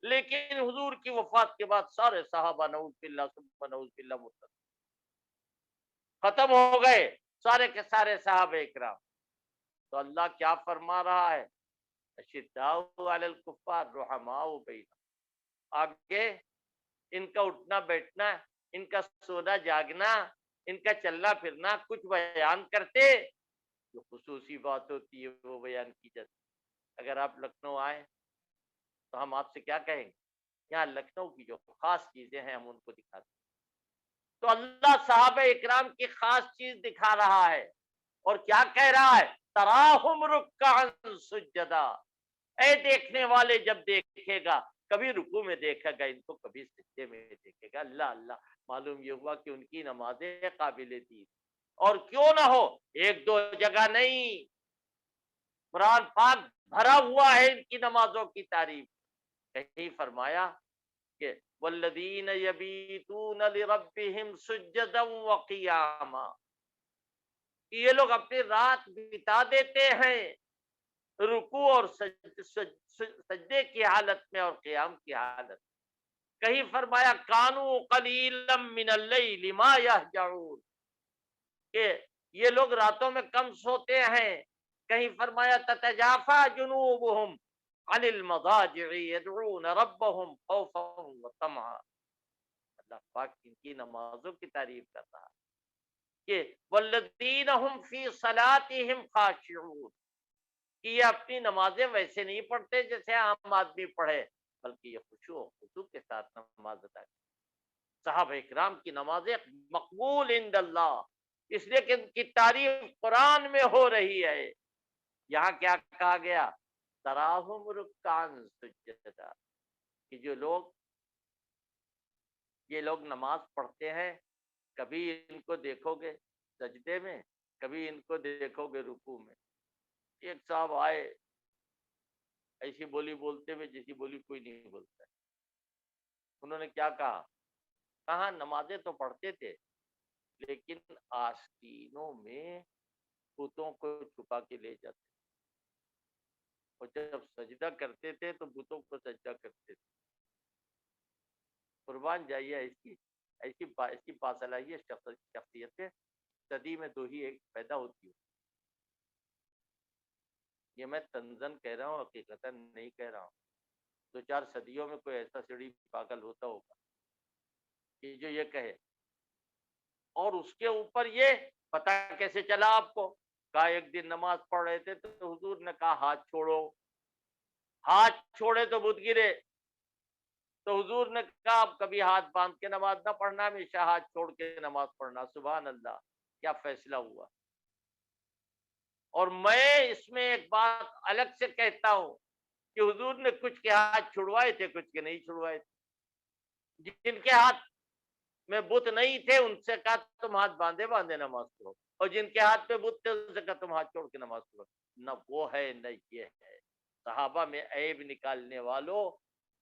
لیکن حضور کی وفات کے بعد سارے صحابہ نعوذ باللہ ثم نعوذ باللہ مرتد ختم ہو گئے، سارے کے سارے صحابہ اکرام. تو اللہ کیا فرما رہا ہے؟ اشداء علی الکفار رحماء بینہم. آگے ان کا اٹھنا بیٹھنا، ان کا سونا جاگنا، ان کا چلنا پھرنا کچھ بیان کرتے، جو خصوصی بات ہوتی ہے وہ بیان کی جاتی. اگر آپ لکھنؤ آئیں تو ہم آپ سے کیا کہیں گے؟ یہاں لکھنؤ کی جو خاص چیزیں ہیں ہم ان کو دکھاتے ہیں. تو اللہ صحابہ اکرام کی خاص چیز دکھا رہا ہے اور کیا کہہ رہا ہے؟ تراہم رکعا سجدا. اے دیکھنے والے جب دیکھے گا، کبھی رکوع میں دیکھے گا ان کو، کبھی سجدے میں دیکھے گا. اللہ اللہ، معلوم یہ ہوا کہ ان کی نمازیں قابل دید. اور کیوں نہ ہو، ایک دو جگہ نہیں، قرآن پاک بھرا ہوا ہے ان کی نمازوں کی تعریف. کہیں فرمایا کہ والذین یبیتون لربہم سجدا وقیاما، یہ لوگ اپنی رات بتا دیتے ہیں رکوع اور سجدے کی حالت میں اور قیام کی حالت. کہیں فرمایا کانوا قلیلا من اللیل ما یہجعون، کہ یہ لوگ راتوں میں کم سوتے ہیں. کہیں فرمایا تتجافا جنوبہم عن المضاجع يدعون ربهم خوفا وطمعا. اللہ پاک ان کی نمازوں کی تعریف کرتا ہے کہ والذین هم فی صلاتهم خاشعون، کہ یہ اپنی نمازیں ویسے نہیں پڑھتے جیسے عام آدمی پڑھے، بلکہ یہ خشوع و خضوع کے ساتھ نماز ادا کرتے. صحابہ اکرام کی نمازیں مقبول عند اللہ، اس لیے کہ ان کی تعریف قرآن میں ہو رہی ہے. یہاں کیا کہا گیا؟ تراہم رکعا سجدا، کہ جو لوگ یہ لوگ نماز پڑھتے ہیں، کبھی ان کو دیکھو گے سجدے میں، کبھی ان کو دیکھو گے رکوع میں. ایک صاحب آئے ایسی بولی بولتے ہوئے جیسی بولی کوئی نہیں بولتا. انہوں نے کیا کہا؟ کہاں نمازیں تو پڑھتے تھے لیکن آستینوں میں بتوں کو چھپا کے لے جاتے، اور جب سجدہ کرتے تھے تو بتوں کو سجدہ کرتے تھے. قربان جائیے ایسی باصلاحیت شخصیتیں صدی میں دو ہی ایک پیدا ہوتی ہے. یہ میں تنزن کہہ رہا ہوں، حقیقتاً نہیں کہہ رہا ہوں. دو چار صدیوں میں کوئی ایسا سڑی پاگل ہوتا ہوگا کہ جو یہ کہے. اور اس کے اوپر یہ پتہ کیسے چلا آپ کو؟ کہا ایک دن نماز پڑھ رہے تھے تو حضور نے کہا ہاتھ چھوڑو. ہاتھ چھوڑے تو بت گرے. تو حضور نے کہا اب کبھی ہاتھ باندھ کے نماز نہ پڑھنا، ہمیشہ ہاتھ چھوڑ کے نماز پڑھنا. سبحان اللہ، کیا فیصلہ ہوا. اور میں اس میں ایک بات الگ سے کہتا ہوں کہ حضور نے کچھ کے ہاتھ چھڑوائے تھے، کچھ کے نہیں چھڑوائے تھے. جن کے ہاتھ میں بت نہیں تھے ان سے کہا تم ہاتھ باندھے باندھے نماز پڑھو، اور جن کے ہاتھ پہ بت تھے ان سے کہا تم ہاتھ چھوڑ کے نماز پڑھو. نہ وہ ہے نہ یہ ہے. صحابہ میں عیب نکالنے والوں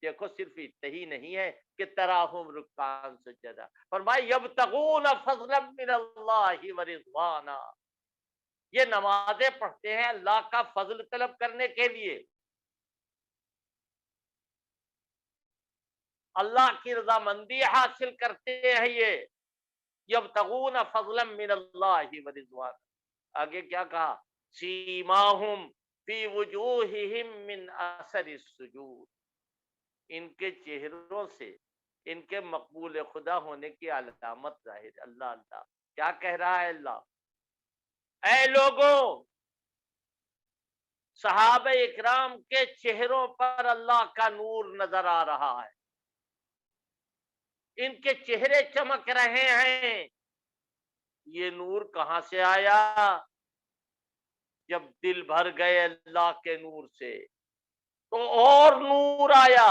دیکھو صرف اتنا ہی نہیں ہے کہ تراہم رکعا سجدا. فرمایا یبتغون فضلا من اللہ ورضوانا، یہ نمازیں پڑھتے ہیں اللہ کا فضل طلب کرنے کے لیے، اللہ کی رضامندی حاصل کرتے ہیں. یہ یبتغون فضلا من اللہ ورضوانا. آگے کیا کہا؟ سیماہم فی وجوہہم من اثر السجود، ان کے چہروں سے ان کے مقبول خدا ہونے کی علامت ظاہر. اللہ اللہ، کیا کہہ رہا ہے اللہ؟ اے لوگوں، صحابہ اکرام کے چہروں پر اللہ کا نور نظر آ رہا ہے، ان کے چہرے چمک رہے ہیں. یہ نور کہاں سے آیا؟ جب دل بھر گئے اللہ کے نور سے تو اور نور آیا،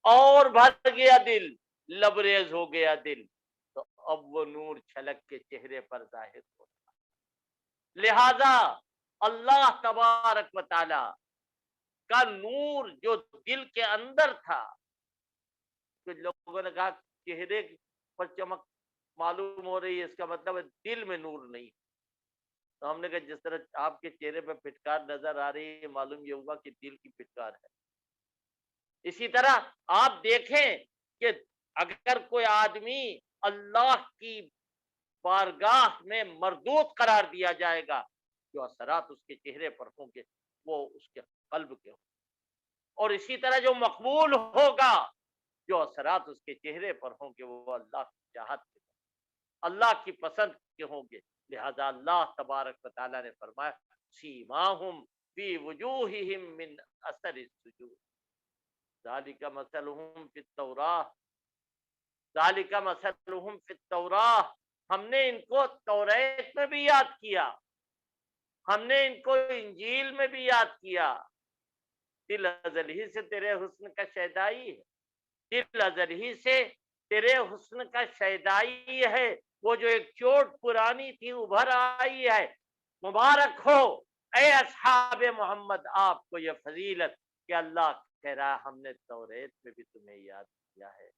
اور بھر گیا دل، لبریز ہو گیا دل، تو اب وہ نور چھلک کے چہرے پر ظاہر ہوتا. لہذا اللہ تبارک و تعالی کا نور جو دل کے اندر تھا. کچھ لوگوں نے کہا چہرے پر چمک معلوم ہو رہی ہے، اس کا مطلب ہے دل میں نور نہیں. تو ہم نے کہا جس طرح آپ کے چہرے پہ پھٹکار نظر آ رہی ہے، معلوم یہ ہوا کہ دل کی پھٹکار ہے. اسی طرح آپ دیکھیں کہ اگر کوئی آدمی اللہ کی بارگاہ میں مردود قرار دیا جائے گا، جو اثرات اس کے چہرے پر ہوں گے وہ اس کے قلب کے ہوں گے. اور اسی طرح جو مقبول ہوگا، جو اثرات اس کے چہرے پر ہوں گے وہ اللہ کی چاہت کے، اللہ کی پسند کے ہوں گے. لہذا اللہ تبارک و تعالیٰ نے فرمایا سیماہم فی وجوہہم من اثر السجود ذالک مثلہم فی التوراۃ ذالک مثلہم فی التوراۃ. ہم نے ان کو توریت میں بھی یاد کیا، ہم نے ان کو انجیل میں بھی یاد کیا. دل ازل ہی سے تیرے حسن کا شیدائی ہے، دل ازل ہی سے تیرے حسن کا شیدائی ہے. وہ جو ایک چوٹ پرانی تھی ابھر آئی ہے. مبارک ہو اے اصحاب محمد آپ کو یہ فضیلت کہ اللہ کہہ رہا ہم نے توریت میں بھی تمہیں یاد کیا ہے،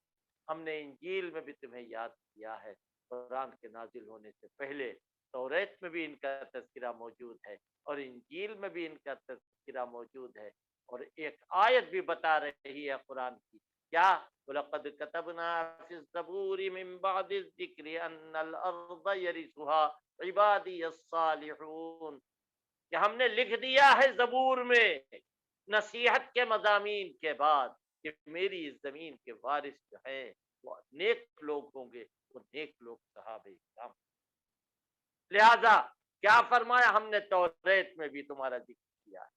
ہم نے انجیل میں بھی تمہیں یاد کیا ہے. قرآن کے نازل ہونے سے پہلے توریت میں بھی ان کا تذکرہ موجود ہے اور انجیل میں بھی ان کا تذکرہ موجود ہے. اور ایک آیت بھی بتا رہی ہے قرآن کی، کیا وَلَقَدْ كَتَبْنَا فِي الزَّبُورِ مِن بَعْدِ الذِّكْرِ أَنَّ الْأَرْضَ يَرِثُهَا عِبَادِيَ الصَّالِحُونَ، کہ ہم نے لکھ دیا ہے زبور میں نصیحت کے مضامین کے بعد کہ میری اس زمین کے وارث جو ہیں وہ نیک لوگ ہوں گے، وہ نیک لوگ صحابہ کرام. لہذا کیا فرمایا ہم نے توریت میں بھی تمہارا ذکر کیا ہے،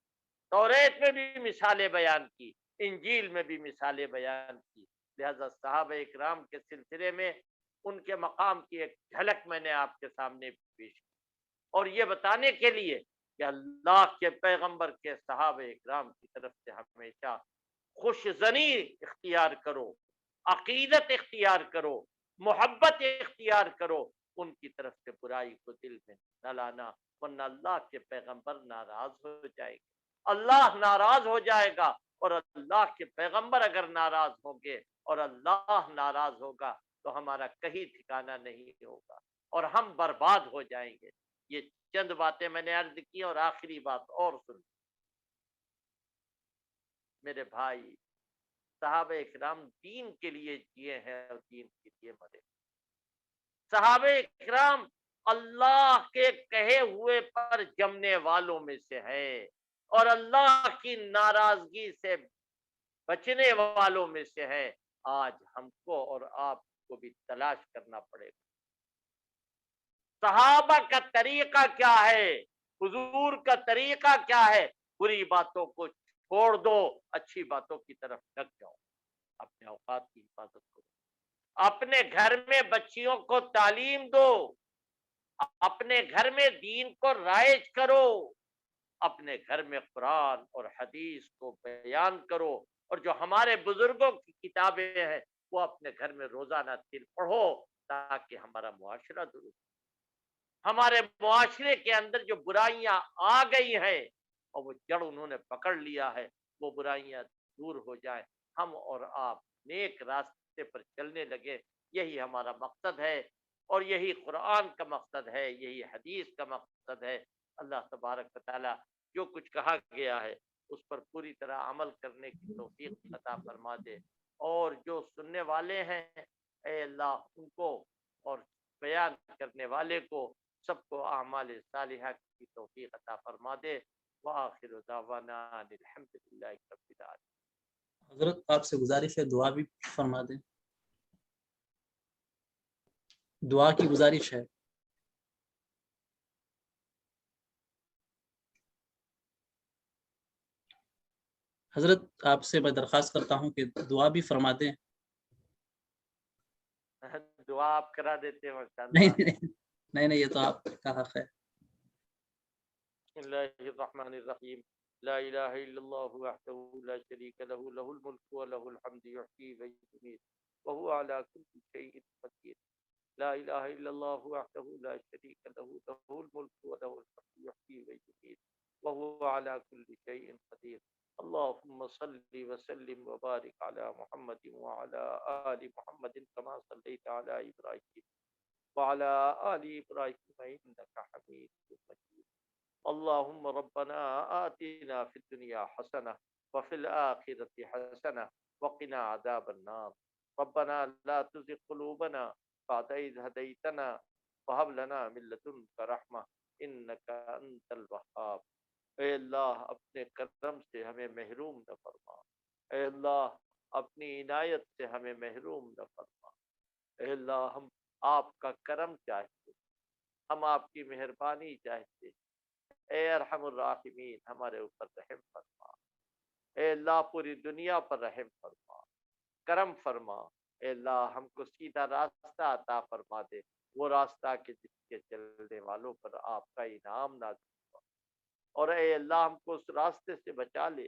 توریت میں بھی مثالیں بیان کی، انجیل میں بھی مثالیں بیان کی. لہذا صحابہ اکرام کے سلسلے میں ان کے مقام کی ایک جھلک میں نے آپ کے سامنے پیش کی، اور یہ بتانے کے لیے کہ اللہ کے پیغمبر کے صحابہ اکرام کی طرف سے ہمیشہ خوش ظنی اختیار کرو، عقیدت اختیار کرو، محبت اختیار کرو، ان کی طرف سے برائی کو دل میں نہ لانا، ورنہ اللہ کے پیغمبر ناراض ہو جائے گا، اللہ ناراض ہو جائے گا. اور اللہ کے پیغمبر اگر ناراض ہوں گے اور اللہ ناراض ہوگا تو ہمارا کہیں ٹھکانہ نہیں ہوگا اور ہم برباد ہو جائیں گے. یہ چند باتیں میں نے عرض کی، اور آخری بات اور سن میرے بھائی، صحابہ اکرام دین کے لیے جیے ہیں اور دین کے لیے مرے. صحابہ اکرام اللہ کے کہے ہوئے پر جمنے والوں میں سے ہے اور اللہ کی ناراضگی سے بچنے والوں میں سے ہے. آج ہم کو اور آپ کو بھی تلاش کرنا پڑے گا صحابہ کا طریقہ کیا ہے، حضور کا طریقہ کیا ہے. بری باتوں کو چھوڑ دو، اچھی باتوں کی طرف لگ جاؤ، اپنے اوقات کی حفاظت کرو، اپنے گھر میں بچیوں کو تعلیم دو، اپنے گھر میں دین کو رائج کرو، اپنے گھر میں قرآن اور حدیث کو بیان کرو، اور جو ہمارے بزرگوں کی کتابیں ہیں وہ اپنے گھر میں روزانہ دن پڑھو تاکہ ہمارا معاشرہ درست، ہمارے معاشرے کے اندر جو برائیاں آ گئی ہیں اور وہ جڑ انہوں نے پکڑ لیا ہے وہ برائیاں دور ہو جائیں، ہم اور آپ نیک راستے پر چلنے لگے. یہی ہمارا مقصد ہے اور یہی قرآن کا مقصد ہے، یہی حدیث کا مقصد ہے. اللہ تبارک و تعالی جو کچھ کہا گیا ہے اس پر پوری طرح عمل کرنے کی توفیق عطا فرما دے، اور جو سننے والے ہیں اے اللہ ان کو اور بیان کرنے والے کو سب کو اعمال صالحہ کی توفیق عطا فرما دے. وآخر دعوانا الحمد للہ رب العالمین. حضرت آپ سے گزارش ہے دعا بھی فرما دیں، دعا کی گزارش ہے. حضرت آپ سے میں درخواست کرتا ہوں کہ دعا بھی فرما دیں. دعا آپ کرا دیتے ہیں نہیں یہ تو آپ کا حق ہے. بسم اللہ الرحمن الرحیم. لا الہ الا اللہ وحدہ لا شریک لہ لہ الملک ولہ الحمد یحیی ویمیت وہو علی کل شیء قدیر. لا الہ الا اللہ وحدہ لا شریک لہ لہ الملک ولہ الحمد یحیی ویمیت وہو علی کل شیء قدیر. اللهم صل وسلم وبارك على محمد وعلى آل محمد كما صليت على إبراهيم وعلى آل إبراهيم إنك حميد مجيد. اللهم ربنا آتنا في الدنيا حسنة وفي الآخرة حسنة وقنا عذاب النار. ربنا لا تزغ قلوبنا بعد إذ هديتنا وهب لنا من لدنك رحمة إنك أنت الوهاب. اے اللہ اپنے کرم سے ہمیں محروم نہ فرما. اے اللہ اپنی عنایت سے ہمیں محروم نہ فرما. اے اللہ ہم آپ کا کرم چاہتے، ہم آپ کی مہربانی چاہتے. اے ارحم الراحمین ہمارے اوپر رحم فرما. اے اللہ پوری دنیا پر رحم فرما، کرم فرما. اے اللہ ہم کو سیدھا راستہ عطا فرما دے، وہ راستہ کہ جس کے چلنے والوں پر آپ کا انعام نازل. اور اے اللہ ہم کو اس راستے سے بچا لے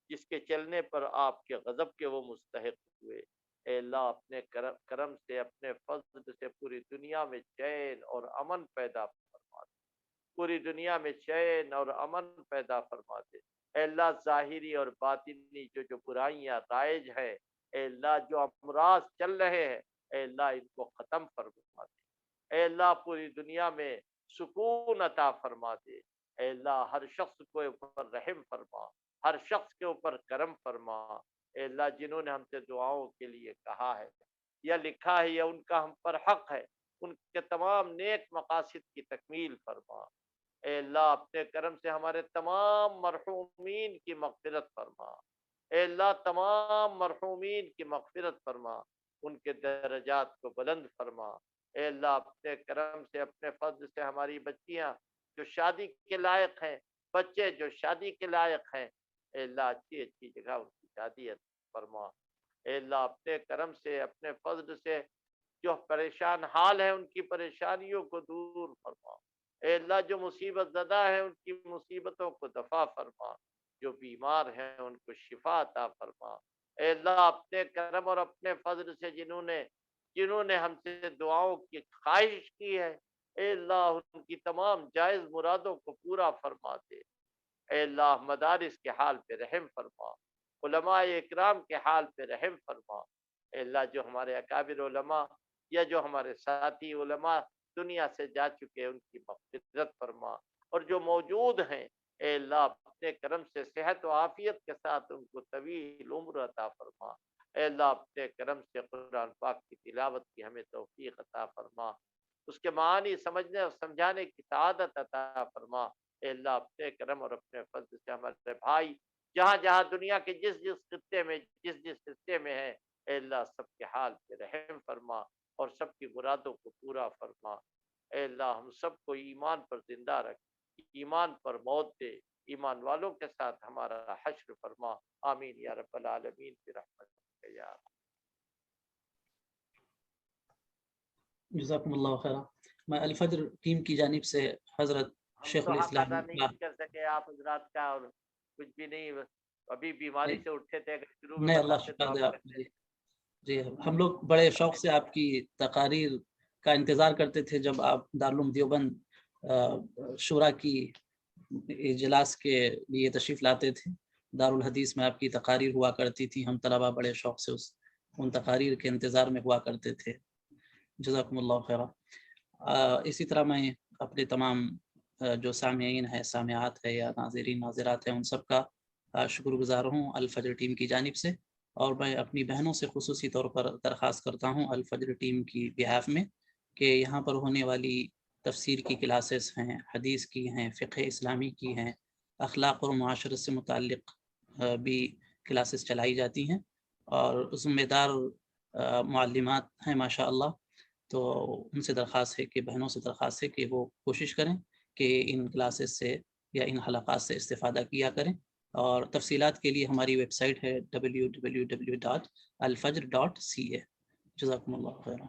جس کے چلنے پر آپ کے غضب کے وہ مستحق ہوئے. اے اللہ اپنے کرم سے، اپنے فضل سے پوری دنیا میں چین اور امن پیدا فرما دے. پوری دنیا میں چین اور امن پیدا فرما دے. اے اللہ ظاہری اور باطنی جو برائیاں رائج ہیں، اے اللہ جو امراض چل رہے ہیں، اے اللہ ان کو ختم فرما دے. اے اللہ پوری دنیا میں سکون عطا فرما دے. اے اللہ ہر شخص کو اوپر رحم فرما، ہر شخص کے اوپر کرم فرما. اے اللہ جنہوں نے ہم سے دعاؤں کے لیے کہا ہے یا لکھا ہے یا ان کا ہم پر حق ہے، ان کے تمام نیک مقاصد کی تکمیل فرما. اے اللہ اپنے کرم سے ہمارے تمام مرحومین کی مغفرت فرما. اے اللہ تمام مرحومین کی مغفرت فرما، ان کے درجات کو بلند فرما. اے اللہ اپنے کرم سے، اپنے فضل سے ہماری بچیاں جو شادی کے لائق ہیں، بچے جو شادی کے لائق ہیں، اے اللہ اچھی اچھی جگہ ان کی شادی فرما. اے اللہ اپنے کرم سے، اپنے فضل سے جو پریشان حال ہیں ان کی پریشانیوں کو دور فرما. اے اللہ جو مصیبت زدہ ہیں ان کی مصیبتوں کو دفع فرما. جو بیمار ہیں ان کو شفا عطا فرما. اے اللہ اپنے کرم اور اپنے فضل سے جنہوں نے ہم سے دعاؤں کی خواہش کی ہے، اے اللہ ان کی تمام جائز مرادوں کو پورا فرما دے. اے اللہ مدارس کے حال پہ رحم فرما، علماء اکرام کے حال پہ رحم فرما. اے اللہ جو ہمارے اکابر علماء یا جو ہمارے ساتھی علماء دنیا سے جا چکے ان کی مغفرت فرما. اور جو موجود ہیں اے اللہ اپنے کرم سے صحت و عافیت کے ساتھ ان کو طویل عمر عطا فرما. اے اللہ اپنے کرم سے قرآن پاک کی تلاوت کی ہمیں توفیق عطا فرما، اس کے معانی سمجھنے اور سمجھانے کی سعادت عطا فرما. اے اللہ اپنے کرم اور اپنے فضل سے ہمارے بھائی جہاں جہاں دنیا کے جس جس خطے میں جس جس حصے میں ہیں، اے اللہ سب کے حال پہ رحم فرما اور سب کی مرادوں کو پورا فرما. اے اللہ ہم سب کو ایمان پر زندہ رکھ، ایمان پر موت دے، ایمان والوں کے ساتھ ہمارا حشر فرما. آمین یا رب العالمین برحمتک یا رب. جزاکم اللہ خیر. میں الفجر ٹیم کی جانب سے حضرت شیخ الاسلام نہیں کر سکے آپ حضرات کا، اور کچھ بھی نہیں، ابھی بیماری سے اٹھے تھے. شروع میں نہیں، اللہ شکر دے آپ جی ہم لوگ بڑے شوق سے آپ کی تقاریر کا انتظار کرتے تھے جب آپ دارالعلوم دیوبند شورا کی اجلاس کے لیے تشریف لاتے تھے. دارالحدیث میں آپ کی تقاریر ہوا کرتی تھی، ہم طلبہ بڑے شوق سے ان تقاریر کے انتظار میں ہوا کرتے تھے. جزاکم اللہ خیرہ. اسی طرح میں اپنے تمام جو سامعین ہیں، سامعات ہیں یا ناظرین ناظرات ہیں، ان سب کا شکر گزار ہوں الفجر ٹیم کی جانب سے. اور میں اپنی بہنوں سے خصوصی طور پر درخواست کرتا ہوں الفجر ٹیم کی بہاف میں کہ یہاں پر ہونے والی تفسیر کی کلاسز ہیں، حدیث کی ہیں، فقہ اسلامی کی ہیں، اخلاق اور معاشرت سے متعلق بھی کلاسز چلائی جاتی ہیں اور ذمہ دار معلمات ہیں ماشاء اللہ. تو ان سے درخواست ہے کہ بہنوں سے درخواست ہے کہ وہ کوشش کریں کہ ان کلاسز سے یا ان حلقات سے استفادہ کیا کریں. اور تفصیلات کے لیے ہماری ویب سائٹ ہے www.alfajr.ca. جزاکم اللہ خیرہ.